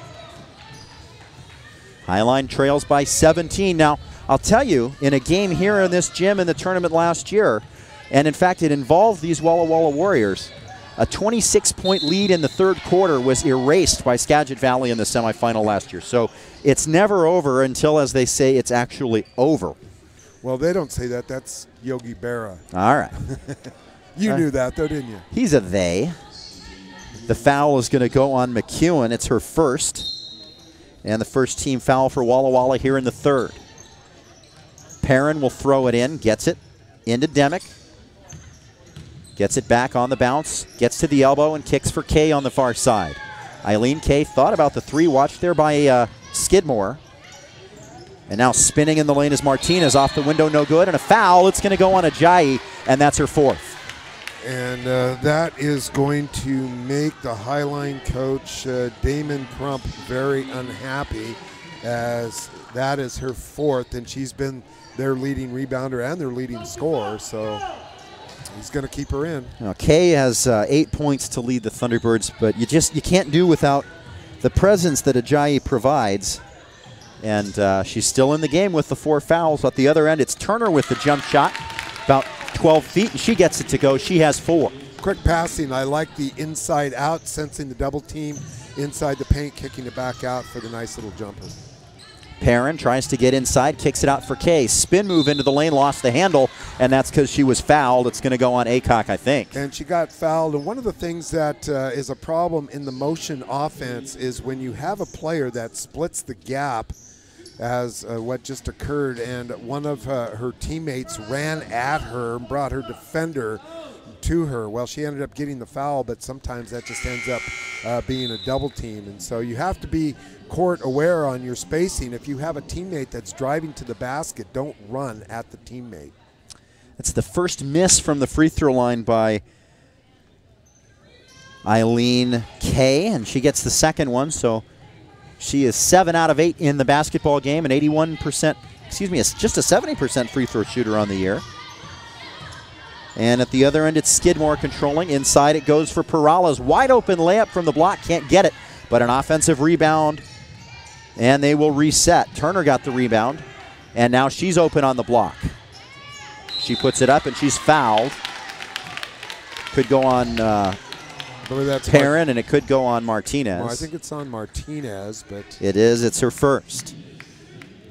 Highline trails by 17. Now, I'll tell you, in a game here in this gym in the tournament last year, and in fact it involved these Walla Walla Warriors, a 26-point lead in the third quarter was erased by Skagit Valley in the semifinal last year. So it's never over until, as they say, it's actually over.
Well, they don't say that. That's Yogi Berra.
All right.
You knew that, though, didn't you?
He's a they. The foul is going to go on McEwen. It's her first. And the first team foul for Walla Walla here in the third. Perrin will throw it in, gets it into Demick. Gets it back on the bounce, gets to the elbow and kicks for Kay on the far side. Eileen Kay thought about the 3, watched there by Skidmore. And now spinning in the lane is Martinez, off the window, no good, and a foul. It's going to go on Ajayi, and that's her 4th.
And that is going to make the Highline coach, Damon Crump, very unhappy, as that is her 4th, and she's been their leading rebounder and their leading scorer, so he's going to keep her in.
Now, Kay has 8 points to lead the Thunderbirds, but you can't do without the presence that Ajayi provides. And she's still in the game with the 4 fouls. At the other end, it's Turner with the jump shot, about 12 feet, and she gets it to go. She has 4.
Quick passing. I like the inside out, sensing the double team inside the paint, kicking it back out for the nice little jumper.
Perrin tries to get inside, kicks it out for Kay. Spin move into the lane, lost the handle, and that's because she was fouled. It's going to go on Aycock, I think.
And she got fouled. And one of the things that is a problem in the motion offense is when you have a player that splits the gap, as what just occurred, and one of her teammates ran at her and brought her defender to her. Well, she ended up getting the foul, but sometimes that just ends up being a double team. And so you have to be court aware on your spacing. If you have a teammate that's driving to the basket, don't run at the teammate.
It's the first miss from the free throw line by Eileen Kay, and she gets the second one, so she is 7 out of 8 in the basketball game, an 81%, excuse me, it's just a 70% free throw shooter on the year. And at the other end, it's Skidmore controlling. Inside it goes for Perales. Wide open layup from the block. Can't get it, but an offensive rebound. And they will reset. Turner got the rebound. And now she's open on the block. She puts it up and she's fouled. Could go on Perrin, and it could go on Martinez.
Well, I think it's on Martinez, but
it is. It's her first.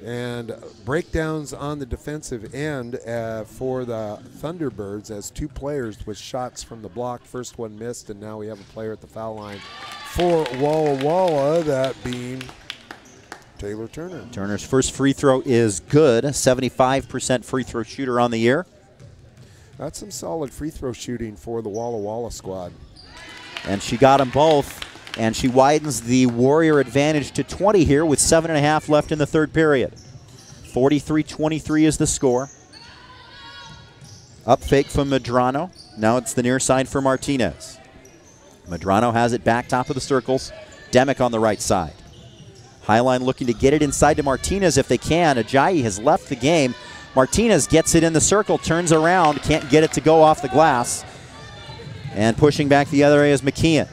And breakdowns on the defensive end for the Thunderbirds as two players with shots from the block. First one missed, and now we have a player at the foul line for Walla Walla, that being Taylor Turner.
Turner's first free throw is good. 75% free throw shooter on the year.
That's some solid free throw shooting for the Walla Walla squad.
And she got them both. And she widens the Warrior advantage to 20 here with 7.5 left in the third period. 43-23 is the score. Up fake from Medrano. Now it's the near side for Martinez. Medrano has it back top of the circles. Demick on the right side. Highline looking to get it inside to Martinez if they can. Ajayi has left the game. Martinez gets it in the circle, turns around, can't get it to go off the glass. And pushing back the other way is McKeon.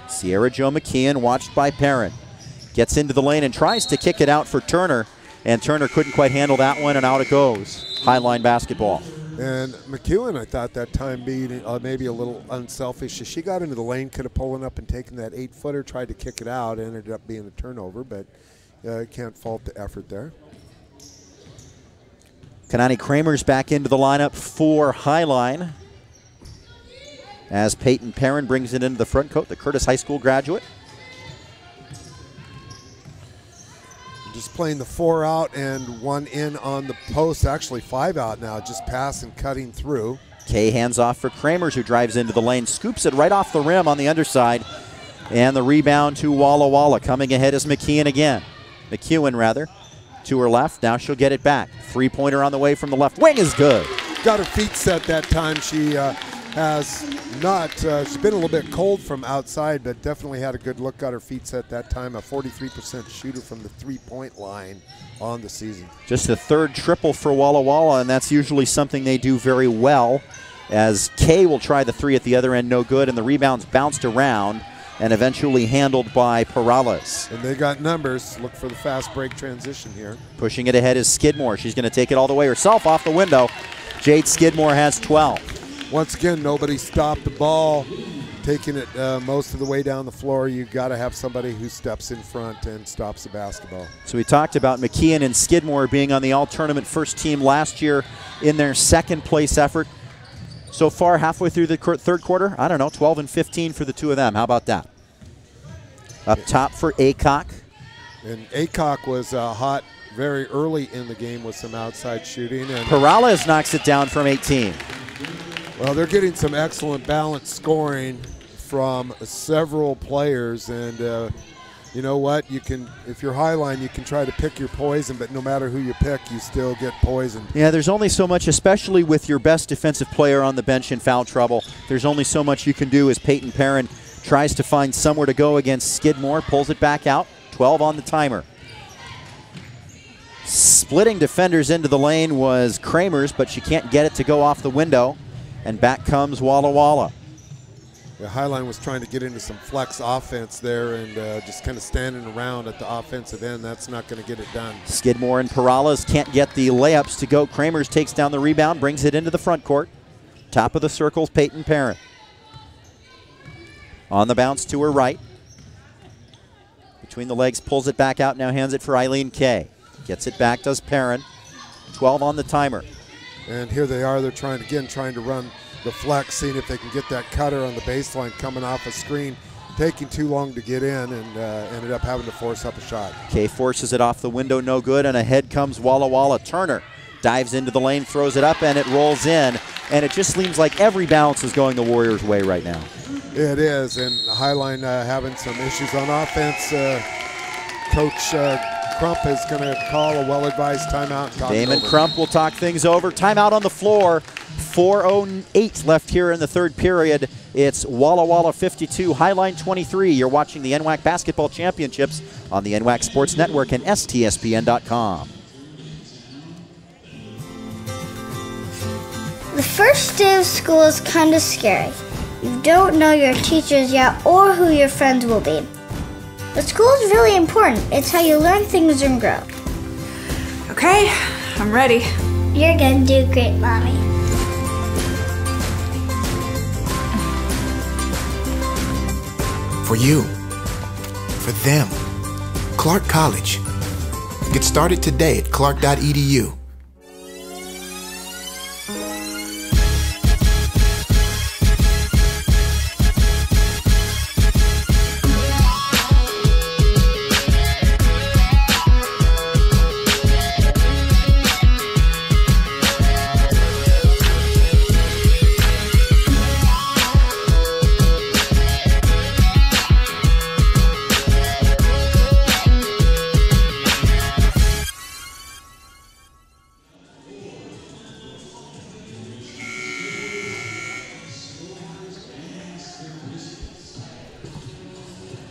Sierra Jo McKeon, watched by Perrin. Gets into the lane and tries to kick it out for Turner. And Turner couldn't quite handle that one, and out it goes. Highline basketball.
And McEwen, I thought that time being maybe a little unselfish. As she got into the lane, could have pulled up and taken that 8-footer, tried to kick it out, ended up being a turnover, but can't fault the effort there.
Kanani Kramer's back into the lineup for Highline, as Peyton Perrin brings it into the front court, the Curtis High School graduate.
Just playing the 4 out and 1 in on the post, actually 5 out now, just passing, cutting through.
Kay hands off for Kramers, who drives into the lane, scoops it right off the rim on the underside, and the rebound to Walla Walla. Coming ahead is McKeon to her left. Now she'll get it back. Three-pointer on the way from the left wing is good.
Got her feet set that time. She has not, she's been a little bit cold from outside, but definitely had a good look, got her feet set that time. A 43% shooter from the three-point line on the season.
Just the third triple for Walla Walla, and that's usually something they do very well, as Kay will try the three at the other end, no good, and the rebounds bounced around and eventually handled by Perales.
And they got numbers. Look for the fast break transition here.
Pushing it ahead is Skidmore. She's going to take it all the way herself off the window. Jade Skidmore has 12.
Once again, nobody stopped the ball. Taking it most of the way down the floor, you got to have somebody who steps in front and stops the basketball.
So we talked about McKeon and Skidmore being on the all-tournament first team last year in their second place effort. So far, halfway through the third quarter, I don't know, 12 and 15 for the two of them. How about that? Up top for Aycock.
And Aycock was hot very early in the game with some outside shooting. And
Perales knocks it down from 18.
Well, they're getting some excellent balanced scoring from several players, and you know what? You can, if you're Highline, you can try to pick your poison, but no matter who you pick, you still get poisoned.
Yeah, there's only so much, especially with your best defensive player on the bench in foul trouble. There's only so much you can do as Peyton Perrin tries to find somewhere to go against Skidmore, pulls it back out, 12 on the timer. Splitting defenders into the lane was Kramers, but she can't get it to go off the window, and back comes Walla Walla.
The Highline was trying to get into some flex offense there and just kind of standing around at the offensive end. That's not going to get it done.
Skidmore and Perales can't get the layups to go. Kramers takes down the rebound, brings it into the front court. Top of the circles, Peyton Perrin. On the bounce to her right. Between the legs, pulls it back out, now hands it for Eileen Kay. Gets it back, does Perrin. 12 on the timer.
And here they are, they're trying to run the flex, seeing if they can get that cutter on the baseline coming off a screen, taking too long to get in, and ended up having to force up a shot.
Kay forces it off the window, no good, and ahead comes Walla Walla. Turner dives into the lane, throws it up, and it rolls in, and it just seems like every bounce is going the Warriors' way right now.
It is, and Highline having some issues on offense. Coach Crump is going to call a well-advised timeout.
Damon Crump will talk things over. Timeout on the floor. 4:08 left here in the third period. It's Walla Walla 52, Highline 23. You're watching the NWAC Basketball Championships on the NWAC Sports Network and STSPN.com.
The first day of school is kind of scary. You don't know your teachers yet or who your friends will be. But school is really important. It's how you learn things and grow.
Okay, I'm ready.
You're gonna do great, Mommy.
For you, for them, Clark College. Get started today at clark.edu.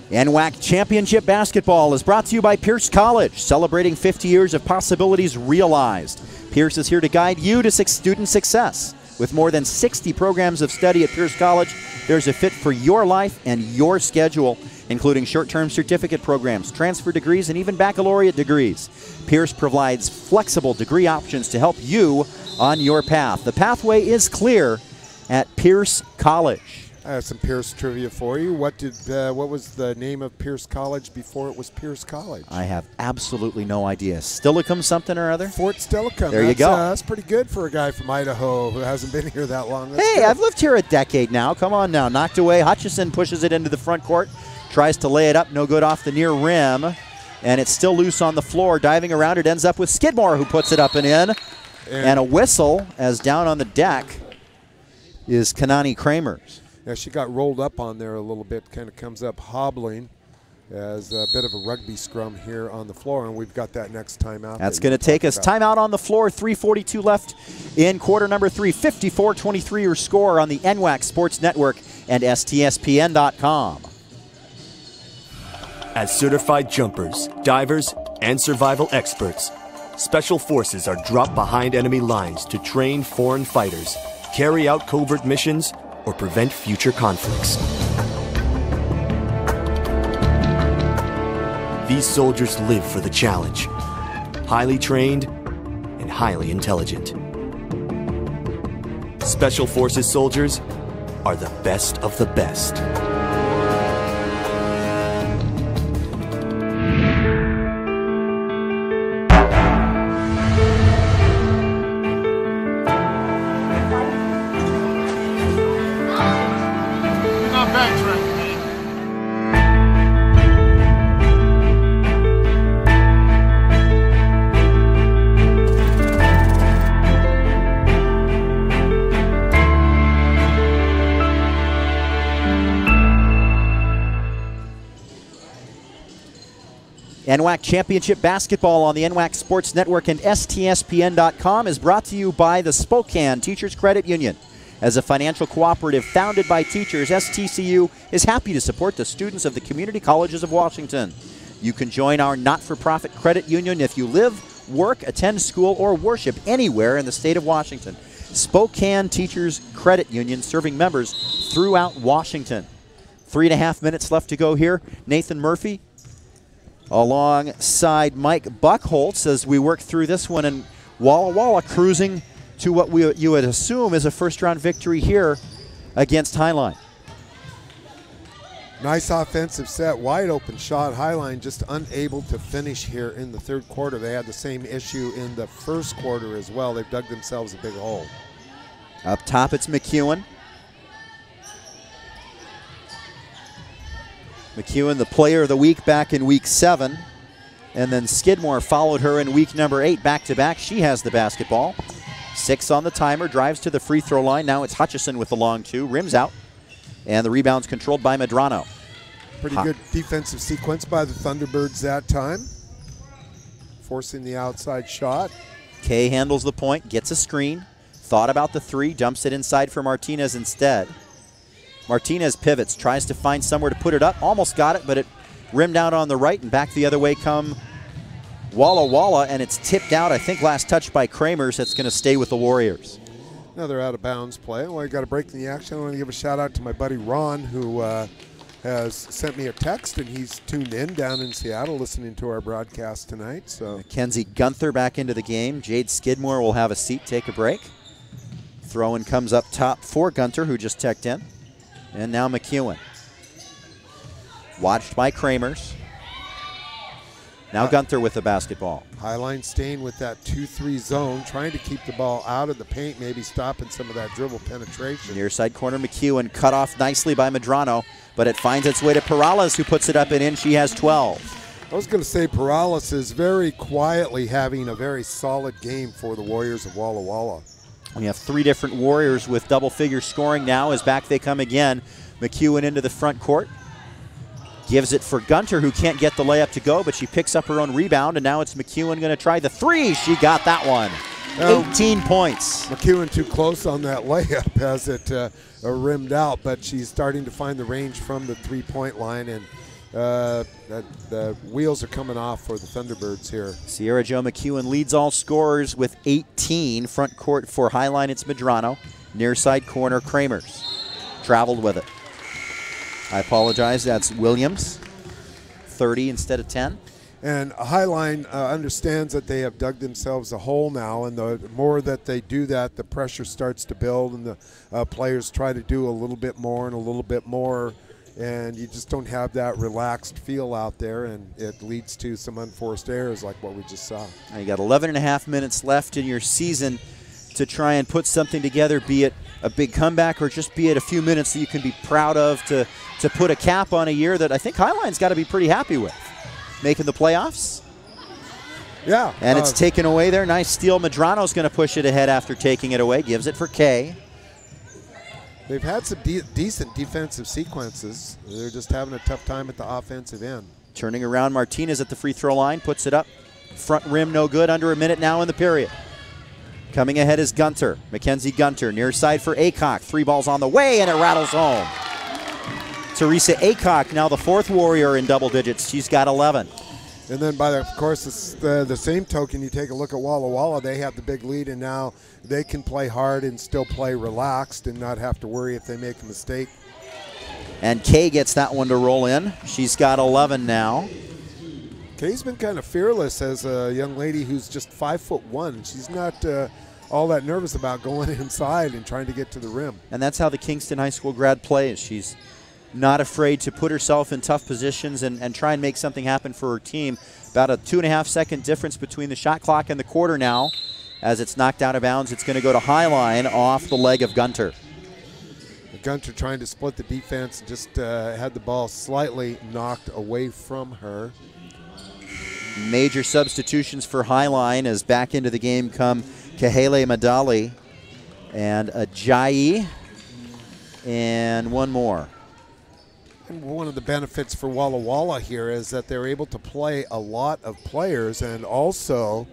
NWAC Championship Basketball is brought to you by Pierce College, celebrating 50 years of possibilities realized. Pierce is here to guide you to student success. With more than 60 programs of study at Pierce College, there's a fit for your life and your schedule, including short-term certificate programs, transfer degrees, and even baccalaureate degrees. Pierce provides flexible degree options to help you on your path. The pathway is clear at Pierce College.
I have some Pierce trivia for you. What was the name of Pierce College before it was Pierce College?
I have absolutely no idea. Stillicum something or other?
Fort Stillicum.
There you go.
That's pretty good for a guy from Idaho who hasn't been here that long. That's
hey,
good.
I've lived here a decade now. Come on now. Knocked away. Hutchison pushes it into the front court. Tries to lay it up. No good off the near rim. And it's still loose on the floor. Diving around, it ends up with Skidmore, who puts it up and in. And a whistle as down on the deck is Kanani Kramer's.
Yeah, she got rolled up on there a little bit, kind of comes up hobbling as a bit of a rugby scrum here on the floor, and we've got that next timeout.
That's going to take us. Timeout on the floor, 3:42 left in quarter number 3. 54-23 your score on the NWAC Sports Network and STSPN.com.
As certified jumpers, divers, and survival experts, Special Forces are dropped behind enemy lines to train foreign fighters, carry out covert missions, or prevent future conflicts. These soldiers live for the challenge, highly trained and highly intelligent. Special Forces soldiers are the best of the best.
NWAC Championship Basketball on the NWAC Sports Network and STSPN.com is brought to you by the Spokane Teachers Credit Union. As a financial cooperative founded by teachers, STCU is happy to support the students of the community colleges of Washington. You can join our not-for-profit credit union if you live, work, attend school, or worship anywhere in the state of Washington. Spokane Teachers Credit Union, serving members throughout Washington. 3.5 minutes left to go here. Nathan Murphy alongside Mike Buckholtz as we work through this one, and Walla Walla cruising to what you would assume is a first-round victory here against HIGHLINE.
Nice offensive set, wide open shot. HIGHLINE just unable to finish here in the third quarter. They had the same issue in the first quarter as well. They've dug themselves a big hole.
Up top, it's McEwen. McEwen, the player of the week back in week 7. And then Skidmore followed her in week number 8, back-to-back. She has the basketball. 6 on the timer, drives to the free throw line. Now it's Hutchison with the long 2, rims out. And the rebound's controlled by Medrano.
Pretty good defensive sequence by the Thunderbirds that time. Forcing the outside shot.
Kay handles the point, gets a screen. Thought about the 3, dumps it inside for Martinez instead. Martinez pivots, tries to find somewhere to put it up. Almost got it, but it rimmed out on the right, and back the other way come Walla Walla, and it's tipped out, I think last touch by Kramers. That's going to stay with the Warriors.
Another out-of-bounds play. Well, I got a break in the action. I want to give a shout-out to my buddy Ron, who has sent me a text, and he's tuned in down in Seattle listening to our broadcast tonight. So
Mackenzie Gunther back into the game. Jade Skidmore will have a seat, take a break. Throw-in comes up top for Gunther, who just checked in. And now McEwen. Watched by Kramers. Now Gunther with the basketball.
Highline staying with that 2-3 zone, trying to keep the ball out of the paint, maybe stopping some of that dribble penetration.
Near side corner, McEwen cut off nicely by Medrano, but it finds its way to Perales, who puts it up and in. She has 12.
I was going to say Perales is very quietly having a very solid game for the Warriors of Walla Walla.
We have 3 different Warriors with double-figure scoring now as back they come again. McEwen into the front court. Gives it for Gunther, who can't get the layup to go, but she picks up her own rebound, and now it's McEwen going to try the 3. She got that one. 18 points.
McEwen too close on that layup as it rimmed out, but she's starting to find the range from the three-point line, and the wheels are coming off for the Thunderbirds here.
Sierra Jo McEwen leads all scorers with 18. Front court for Highline, it's Medrano. Near side corner, Kramers. Traveled with it. I apologize, that's Williams. 30 instead of 10.
And Highline understands that they have dug themselves a hole now, and the more that they do that, the pressure starts to build, and the players try to do a little bit more and a little bit more, and you just don't have that relaxed feel out there, and it leads to some unforced errors like what we just saw.
Now you got 11.5 minutes left in your season to try and put something together, be it a big comeback or just be it a few minutes that you can be proud of to put a cap on a year that I think Highline's got to be pretty happy with. Making the playoffs.
Yeah.
And it's taken away there. Nice steal. Medrano's going to push it ahead after taking it away. Gives it for Kay.
They've had some decent defensive sequences. They're just having a tough time at the offensive end.
Turning around, Martinez at the free throw line. Puts it up. Front rim no good. Under a minute now in the period. Coming ahead is Gunther. Mackenzie Gunther. Near side for Aycock. 3 balls on the way, and it rattles home. Teresa Aycock, now the 4th Warrior in double digits. She's got 11.
And then, of course, the same token, you take a look at Walla Walla. They have the big lead, and now they can play hard and still play relaxed and not have to worry if they make a mistake.
And Kay gets that one to roll in. She's got 11 now.
Kay's been kind of fearless as a young lady who's just 5'1". She's not all that nervous about going inside and trying to get to the rim.
And that's how the Kingston High School grad plays. She's not afraid to put herself in tough positions and try and make something happen for her team. About a 2.5-second difference between the shot clock and the quarter now. As it's knocked out of bounds, it's going to go to Highline off the leg of Gunther.
Gunther trying to split the defense, just had the ball slightly knocked away from her.
Major substitutions for Highline as back into the game come Kahele Madali and Ajayi and one more.
And one of the benefits for Walla Walla here is that they're able to play a lot of players and also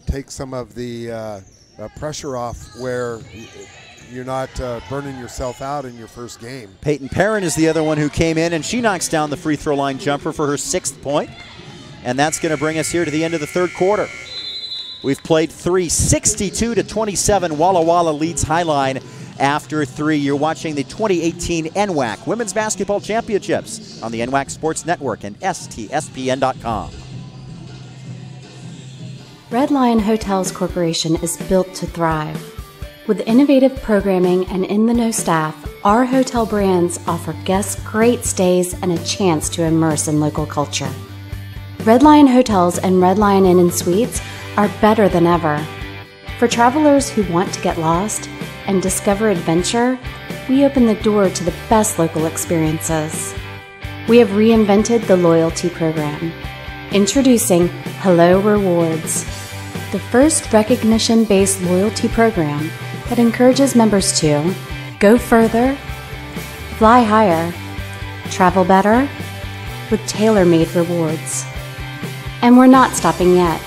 take some of the pressure off where you're not burning yourself out in your first game.
Peyton Perrin is the other one who came in, and she knocks down the free throw line jumper for her 6th point. And that's going to bring us here to the end of the 3rd quarter. We've played 3, 62-27. Walla Walla leads Highline after 3. You're watching the 2018 NWAC Women's Basketball Championships on the NWAC Sports Network and STSPN.com.
Red Lion Hotels Corporation is built to thrive. With innovative programming and in-the-know staff, our hotel brands offer guests great stays and a chance to immerse in local culture. Red Lion Hotels and Red Lion Inn & Suites are better than ever. For travelers who want to get lost and discover adventure, we open the door to the best local experiences. We have reinvented the loyalty program. Introducing Hello Rewards, the first recognition-based loyalty program that encourages members to go further, fly higher, travel better, with tailor-made rewards. And we're not stopping yet.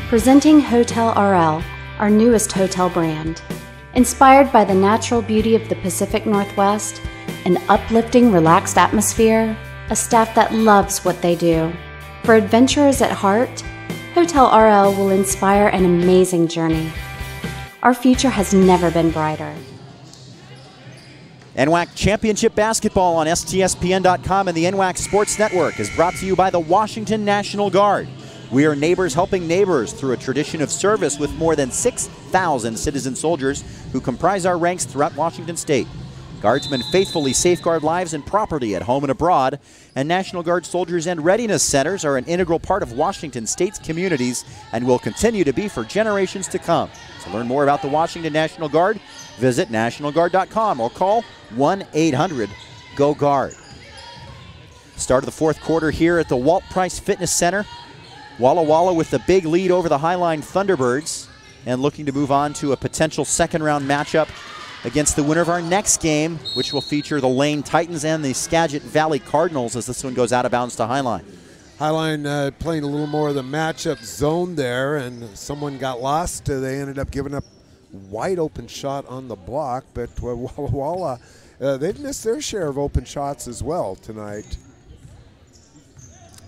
Presenting Hotel RL, our newest hotel brand. Inspired by the natural beauty of the Pacific Northwest, an uplifting, relaxed atmosphere, a staff that loves what they do. For adventurers at heart, Hotel RL will inspire an amazing journey. Our future has never been brighter.
NWAC Championship Basketball on STSPN.com and the NWAC Sports Network is brought to you by the Washington National Guard. We are neighbors helping neighbors through a tradition of service with more than 6,000 citizen soldiers who comprise our ranks throughout Washington State. Guardsmen faithfully safeguard lives and property at home and abroad, and National Guard soldiers and readiness centers are an integral part of Washington State's communities and will continue to be for generations to come. To learn more about the Washington National Guard, visit nationalguard.com or call 1-800-GO-GUARD. Start of the fourth quarter here at the Walt Price Fitness Center. Walla Walla with the big lead over the HIGHLINE Thunderbirds and looking to move on to a potential second-round matchup against the winner of our next game, which will feature the Lane Titans and the Skagit Valley Cardinals as this one goes out of bounds to HIGHLINE.
HIGHLINE playing a little more of the matchup zone there, and someone got lost. They ended up giving up wide open shot on the block, but Walla Walla, they've missed their share of open shots as well tonight.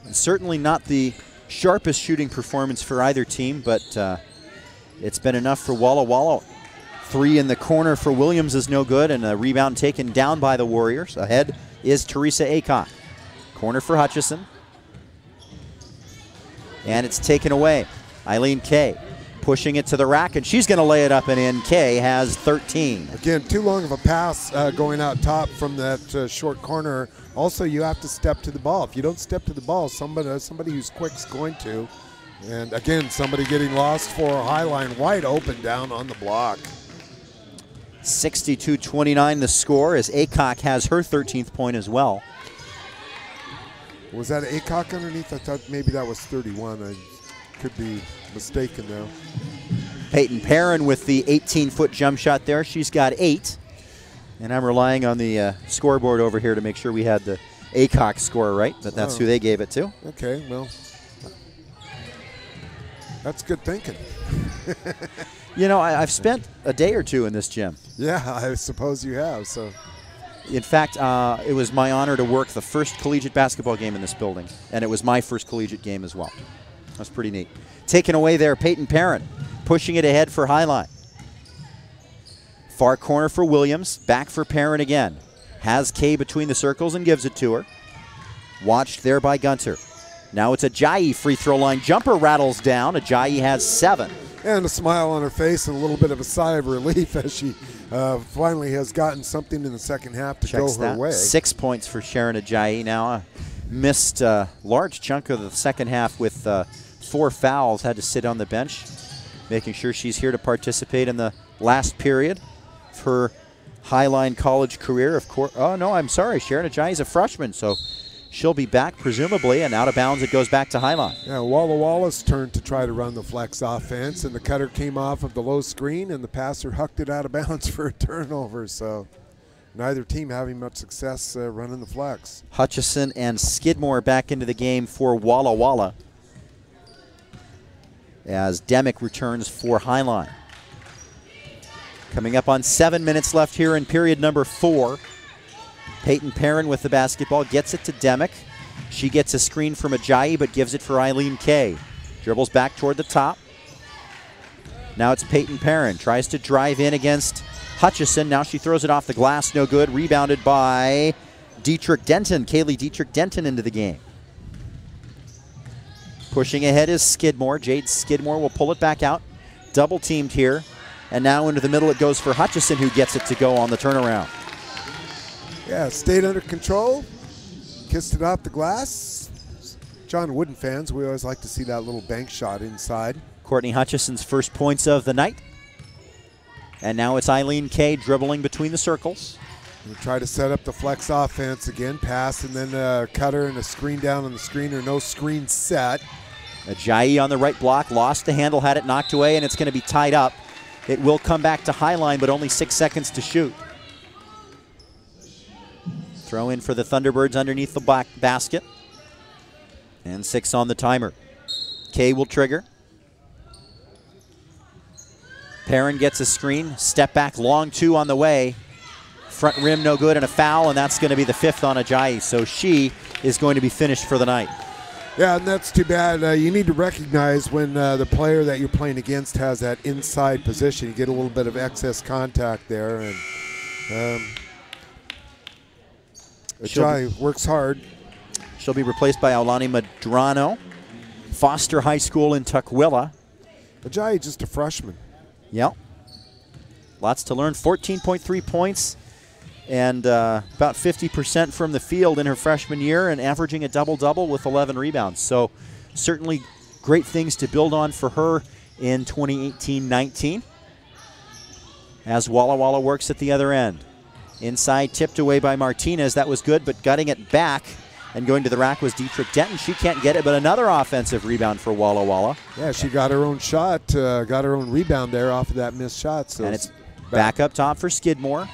And certainly not the sharpest shooting performance for either team, but it's been enough for Walla Walla. 3 in the corner for Williams is no good, and a rebound taken down by the Warriors. Ahead is Teresa Aycock. Corner for Hutchison. And it's taken away. Eileen Kay pushing it to the rack, and she's going to lay it up and in. Kay has 13.
Again, too long of a pass going out top from that short corner. Also, you have to step to the ball. If you don't step to the ball, somebody who's quick is going to. And again, somebody getting lost for HIGHLINE, wide open down on the block.
62-29 the score as Aycock has her 13th point as well.
Was that Aycock underneath? I thought maybe that was 31. I could be mistaken though.
Peyton Perrin with the 18-foot jump shot there. She's got 8. And I'm relying on the scoreboard over here to make sure we had the Aycock score right, but that's who they gave it to.
Okay, well, that's good thinking.
You know, I've spent a day or two in this gym.
Yeah, I suppose you have. So,
in fact, it was my honor to work the first collegiate basketball game in this building, and it was my first collegiate game as well. That's pretty neat. Taken away there, Peyton Perrin, pushing it ahead for HIGHLINE. Far corner for Williams, back for Perrin again. Has Kay between the circles and gives it to her. Watched there by Gunter. Now it's Ajayi free throw line jumper, rattles down. Ajayi has 7.
And a smile on her face and a little bit of a sigh of relief as she finally has gotten something in the second half to go her way. 6
points for Sharon Ajayi now. Missed a large chunk of the second half with 4 fouls. Had to sit on the bench, making sure she's here to participate in the last period of her HIGHLINE college career. Of course, oh no, I'm sorry. Sharon Ajayi is a freshman, so she'll be back presumably, and out of bounds it goes back to HIGHLINE.
Yeah, Walla Walla's turn to try to run the flex offense, and the cutter came off of the low screen, and the passer hucked it out of bounds for a turnover. So neither team having much success running the flex.
Hutchison and Skidmore back into the game for Walla Walla as Demick returns for HIGHLINE. Coming up on 7 minutes left here in period number 4. Peyton Perrin with the basketball, gets it to Demick. She gets a screen from Ajayi, but gives it for Eileen Kay. Dribbles back toward the top. Now it's Peyton Perrin, tries to drive in against Hutchison. Now she throws it off the glass, no good. Rebounded by Dietrich Denton, Kaylee Dietrich Denton into the game. Pushing ahead is Skidmore. Jade Skidmore will pull it back out. Double teamed here. And now into the middle it goes for Hutchison, who gets it to go on the turnaround.
Yeah, stayed under control, kissed it off the glass. John Wooden fans, we always like to see that little bank shot inside.
Courtney Hutchison's first points of the night. And now it's Eileen Kay dribbling between the circles.
We'll try to set up the flex offense again, pass and then a cutter and a screen down on the screen, or no screen set.
Ajayi on the right block, lost the handle, had it knocked away, and it's going to be tied up. It will come back to HIGHLINE, but only 6 seconds to shoot. Throw in for the Thunderbirds underneath the black basket. And 6 on the timer. Kay will trigger. Perrin gets a screen. Step back, long 2 on the way. Front rim no good, and a foul, and that's going to be the 5th on Ajayi. So she is going to be finished for the night.
Yeah, and that's too bad. You need to recognize when the player that you're playing against has that inside position. You get a little bit of excess contact there, and Ajayi works hard.
She'll be replaced by Aulani Medrano, Foster High School in Tukwila.
Ajayi just a freshman.
Yep. Lots to learn. 14.3 points and about 50% from the field in her freshman year, and averaging a double-double with 11 rebounds. So certainly great things to build on for her in 2018-19. As Walla Walla works at the other end. Inside, tipped away by Martinez. That was good, but gutting it back and going to the rack was Dietrich Denton. She can't get it, but another offensive rebound for Walla Walla.
Yeah, she got her own shot, got her own rebound there off of that missed shot. So
and it's back up top for Skidmore.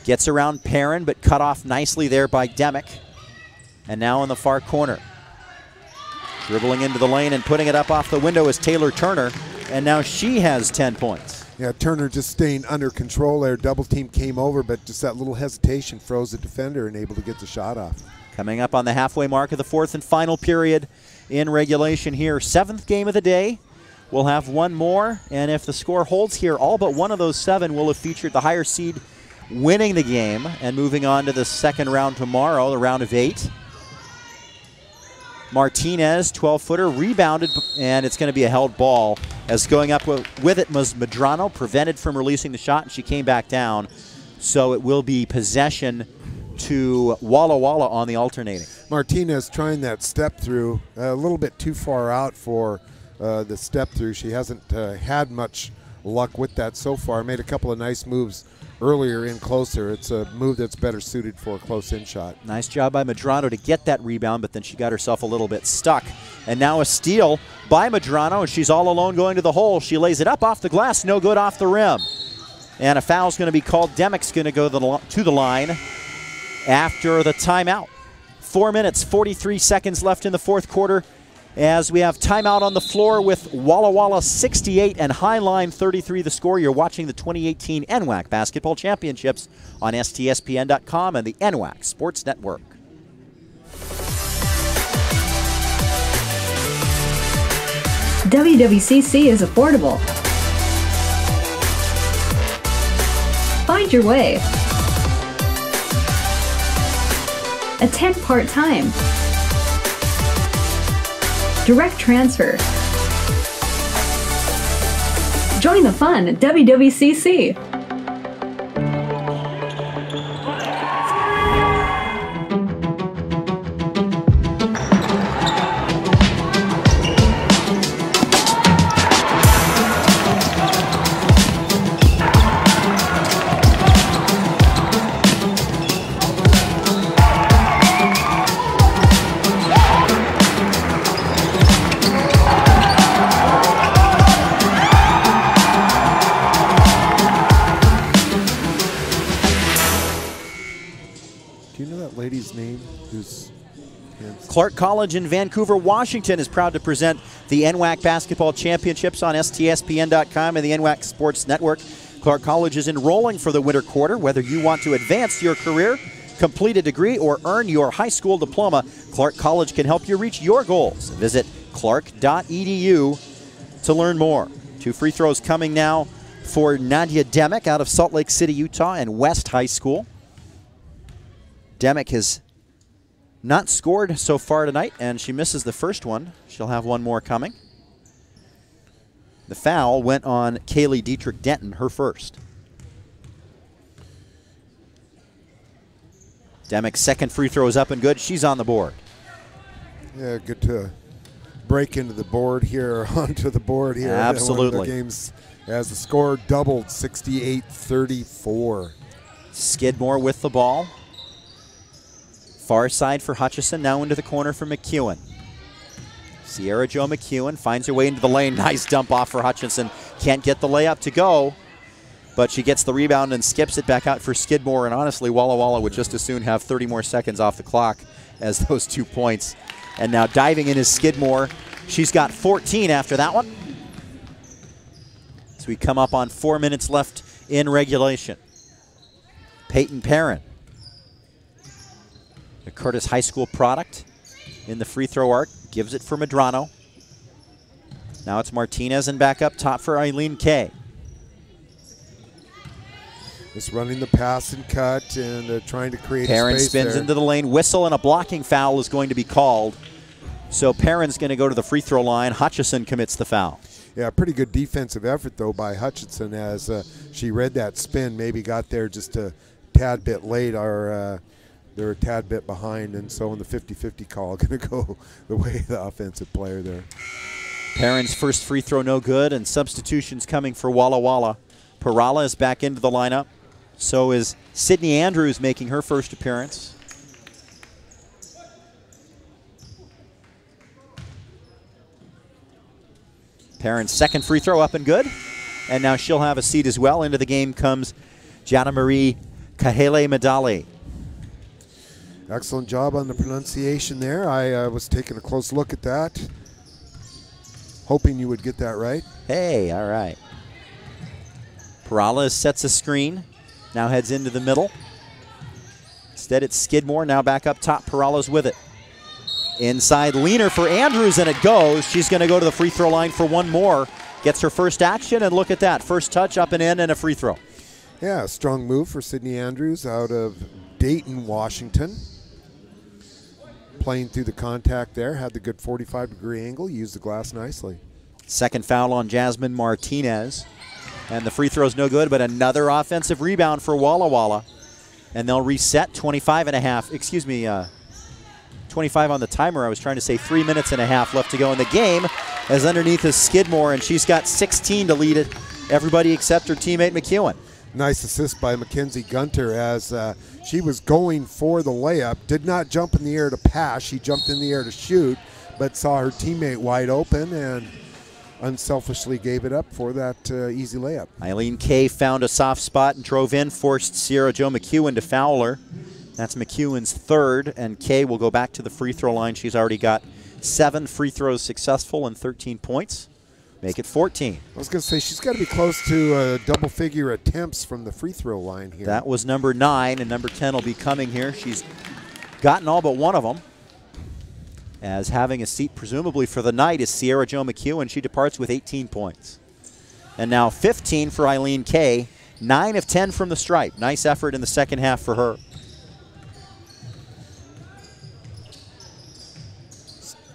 Gets around Perrin, but cut off nicely there by Demick. And now in the far corner. Dribbling into the lane and putting it up off the window is Taylor Turner, and now she has 10 points.
Yeah, Turner just staying under control there. Double team came over, but just that little hesitation froze the defender and able to get the shot off.
Coming up on the halfway mark of the fourth and final period in regulation here. 7th game of the day. We'll have one more, and if the score holds here, all but one of those 7 will have featured the higher seed winning the game and moving on to the second round tomorrow, the round of 8. Martinez, 12-footer, rebounded, and it's going to be a held ball. As going up with it was Medrano, prevented from releasing the shot, and she came back down. So it will be possession to Walla Walla on the alternating.
Martinez trying that step through, a little bit too far out for the step through. She hasn't had much luck with that so far. Made a couple of nice moves earlier in closer. It's a move that's better suited for a close-in shot.
Nice job by Medrano to get that rebound, but then she got herself a little bit stuck. And now a steal by Medrano, and she's all alone going to the hole. She lays it up off the glass, no good off the rim. And a foul's going to be called. Demick's going to go to the line after the timeout. 4 minutes, 43 seconds left in the fourth quarter, as we have timeout on the floor with Walla Walla 68 and HIGHLINE 33 the score. You're watching the 2018 NWAC Basketball Championships on STSPN.com and the NWAC Sports Network.
WWCC is affordable. Find your way. Attend part-time. Direct transfer. Join the fun at WWCC.
Clark College in Vancouver, Washington is proud to present the NWAC Basketball Championships on STSPN.com and the NWAC Sports Network. Clark College is enrolling for the winter quarter. Whether you want to advance your career, complete a degree, or earn your high school diploma, Clark College can help you reach your goals. Visit clark.edu to learn more. 2 free throws coming now for Nadia Demick out of Salt Lake City, Utah, and West High School. Demick has not scored so far tonight, and she misses the first one. She'll have one more coming. The foul went on Kaylee Dietrich Denton, her first. Demick's second free throw is up and good. She's on the board.
Yeah, good to break into the board here, onto the board here.
Absolutely.
One of the games as the score doubled, 68-34.
Skidmore with the ball. Far side for Hutchison, now into the corner for McEwen. Sierra Jo McEwen finds her way into the lane. Nice dump off for Hutchison. Can't get the layup to go, but she gets the rebound and skips it back out for Skidmore. And honestly, Walla Walla would just as soon have 30 more seconds off the clock as those 2 points. And now diving in is Skidmore. She's got 14 after that one. So we come up on 4 minutes left in regulation. Peyton Perrin, a Curtis High School product, in the free throw arc. Gives it for Medrano. Now it's Martinez and back up top for Eileen Kay.
Just running the pass and cut and trying to create
Perrin
space
spins
there.
into the lane. Whistle and a blocking foul is going to be called. So Perrin's going to go to the free throw line. Hutchison commits the foul.
Yeah, pretty good defensive effort, though, by Hutchinson as she read that spin, maybe got there just a tad bit late, or they're a tad bit behind, and so in the 50-50 call, going to go the way of the offensive player there.
Perrin's first free throw no good, and substitutions coming for Walla Walla. Parala is back into the lineup. So is Sydney Andrews making her first appearance. Perrin's second free throw up and good. And now she'll have a seat as well. Into the game comes Jana Marie Kahele Medali.
Excellent job on the pronunciation there. I was taking a close look at that, hoping you would get that right.
Hey, all right. Parala sets a screen. Now heads into the middle. Instead, it's Skidmore. Now back up top. Parala's with it. Inside leaner for Andrews, and it goes. She's going to go to the free throw line for one more. Gets her first action, and look at that. First touch up and in, and a free throw.
Yeah, a strong move for Sydney Andrews out of Dayton, Washington. Playing through the contact there. Had the good 45-degree angle. Used the glass nicely.
Second foul on Jasmine Martinez. And the free throw's no good, but another offensive rebound for Walla Walla. And they'll reset 25 and a half. Excuse me, 25 on the timer. I was trying to say 3 minutes and a half left to go in the game, as underneath is Skidmore, and she's got 16 to lead it. Everybody except her teammate McEwen.
Nice assist by Mackenzie Gunter as she was going for the layup. Did not jump in the air to pass. She jumped in the air to shoot, but saw her teammate wide open and unselfishly gave it up for that easy layup.
Eileen Kay found a soft spot and drove in, forced Sierra Jo McEwen to foul her. That's McEwen's third, and Kay will go back to the free throw line. She's already got 7 free throws successful and 13 points. Make it 14.
I was going to say, she's got to be close to double-figure attempts from the free throw line here.
That was number 9, and number 10 will be coming here. She's gotten all but one of them. As having a seat presumably for the night is Sierra Jo McEwen. She departs with 18 points. And now 15 for Eileen Kay. 9 of 10 from the stripe. Nice effort in the second half for her.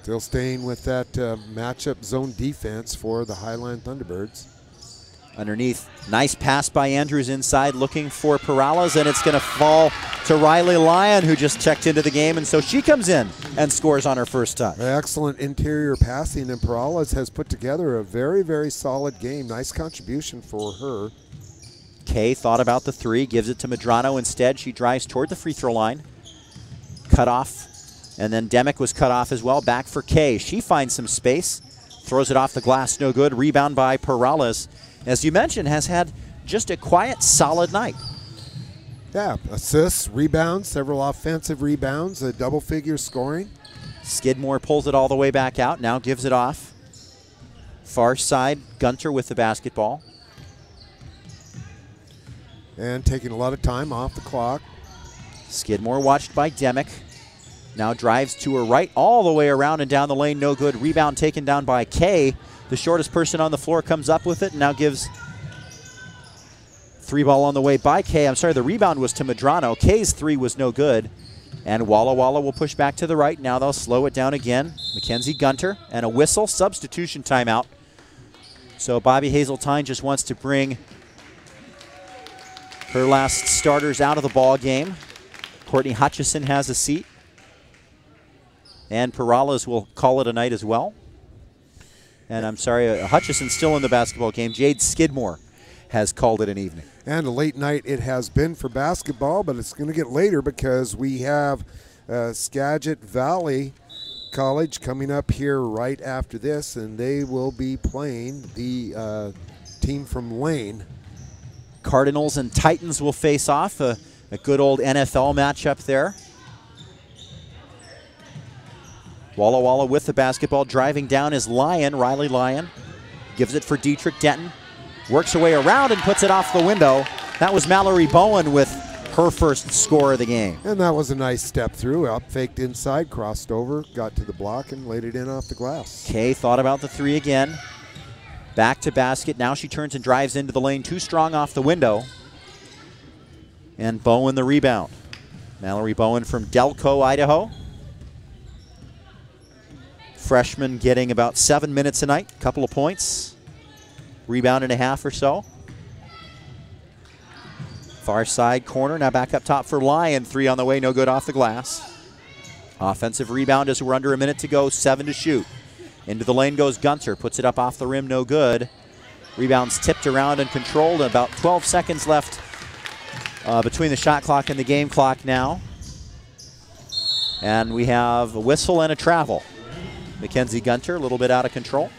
Still staying with that matchup zone defense for the Highline Thunderbirds.
Underneath, nice pass by Andrews inside, looking for Parala's, and it's going to fall to Riley Lyon, who just checked into the game, and so she comes in and scores on her first touch.
Excellent interior passing, and Parala's has put together a very, very solid game. Nice contribution for her.
Kay thought about the three, gives it to Medrano instead. She drives toward the free throw line. Cut off, and then Demick was cut off as well. Back for Kay. She finds some space, throws it off the glass, no good. Rebound by Parala's. As you mentioned, has had just a quiet, solid night.
Yeah, assists, rebounds, several offensive rebounds, a double-figure scoring.
Skidmore pulls it all the way back out, now gives it off. Far side, Gunter with the basketball.
And taking a lot of time off the clock.
Skidmore watched by Demick. Now drives to her right, all the way around and down the lane, no good. Rebound taken down by Kay. The shortest person on the floor comes up with it and now gives three ball on the way by Kay. I'm sorry, the rebound was to Medrano. Kay's three was no good. And Walla Walla will push back to the right. Now they'll slow it down again. Mackenzie Gunter and a whistle, substitution timeout. So Bobby Hazeltine just wants to bring her last starters out of the ball game. Courtney Hutchison has a seat. And Parala's will call it a night as well. And I'm sorry, Hutchison's still in the basketball game. Jade Skidmore has called it an evening.
And a late night it has been for basketball, but it's going to get later because we have Skagit Valley College coming up here right after this, and they will be playing the team from Lane.
Cardinals and Titans will face off, a good old NFL matchup there. Walla Walla with the basketball, driving down is Lyon, Riley Lyon. Gives it for Dietrich Denton. Works her way around and puts it off the window. That was Mallory Bowen with her first score of the game.
And that was a nice step through. Up, faked inside, crossed over, got to the block, and laid it in off the glass.
Kay thought about the three again. Back to basket. Now she turns and drives into the lane. Too strong off the window. And Bowen the rebound. Mallory Bowen from Delco, Idaho. Freshman getting about 7 minutes a night. Couple of points. Rebound and a half or so. Far side corner. Now back up top for Lyon. Three on the way. No good off the glass. Offensive rebound as we're under a minute to go. 7 to shoot. Into the lane goes Gunter. Puts it up off the rim. No good. Rebounds tipped around and controlled. About 12 seconds left between the shot clock and the game clock now. And we have a whistle and a travel. Mackenzie Gunter a little bit out of control.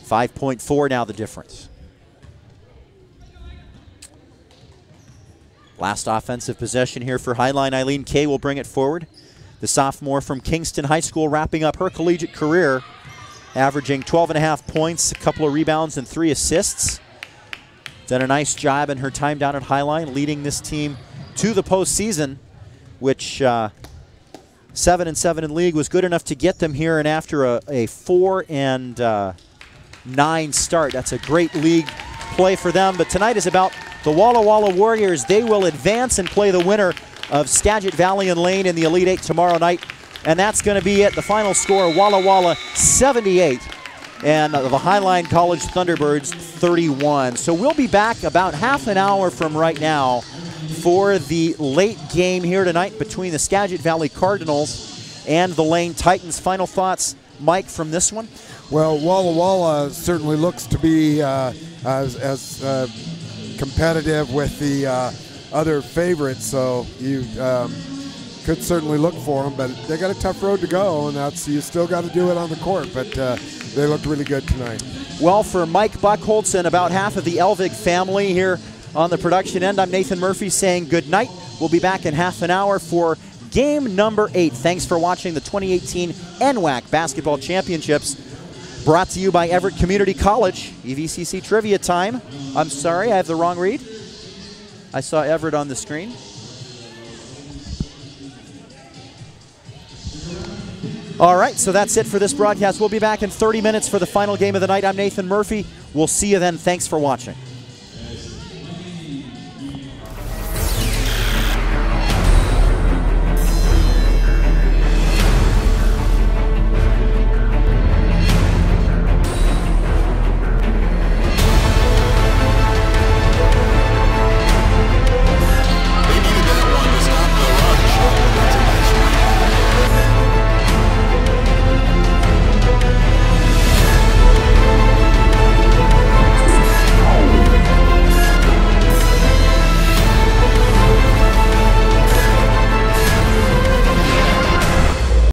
5.4 now the difference. Last offensive possession here for Highline. Eileen Kay will bring it forward. The sophomore from Kingston High School wrapping up her collegiate career, averaging 12.5 points, a couple of rebounds, and 3 assists. Done a nice job in her time down at Highline, leading this team to the postseason, which 7-7 in league was good enough to get them here, and after a 4-9 start. That's a great league play for them. But tonight is about the Walla Walla Warriors. They will advance and play the winner of Skagit Valley and Lane in the Elite Eight tomorrow night. And that's going to be it. The final score, Walla Walla 78 and the Highline College Thunderbirds 31. So we'll be back about half an hour from right now for the late game here tonight between the Skagit Valley Cardinals and the Lane Titans. Final thoughts, Mike, from this one?
Well, Walla Walla certainly looks to be as competitive with the other favorites, so you could certainly look for them, but they got a tough road to go, and that's, you still got to do it on the court, but they looked really good tonight.
Well, for Mike Buchholz and about half of the Elvig family here on the production end, I'm Nathan Murphy saying good night. We'll be back in half an hour for game number 8. Thanks for watching the 2018 NWAC Basketball Championships, brought to you by Everett Community College. EVCC trivia time. I'm sorry, I have the wrong read. I saw Everett on the screen. All right, so that's it for this broadcast. We'll be back in 30 minutes for the final game of the night. I'm Nathan Murphy. We'll see you then. Thanks for watching.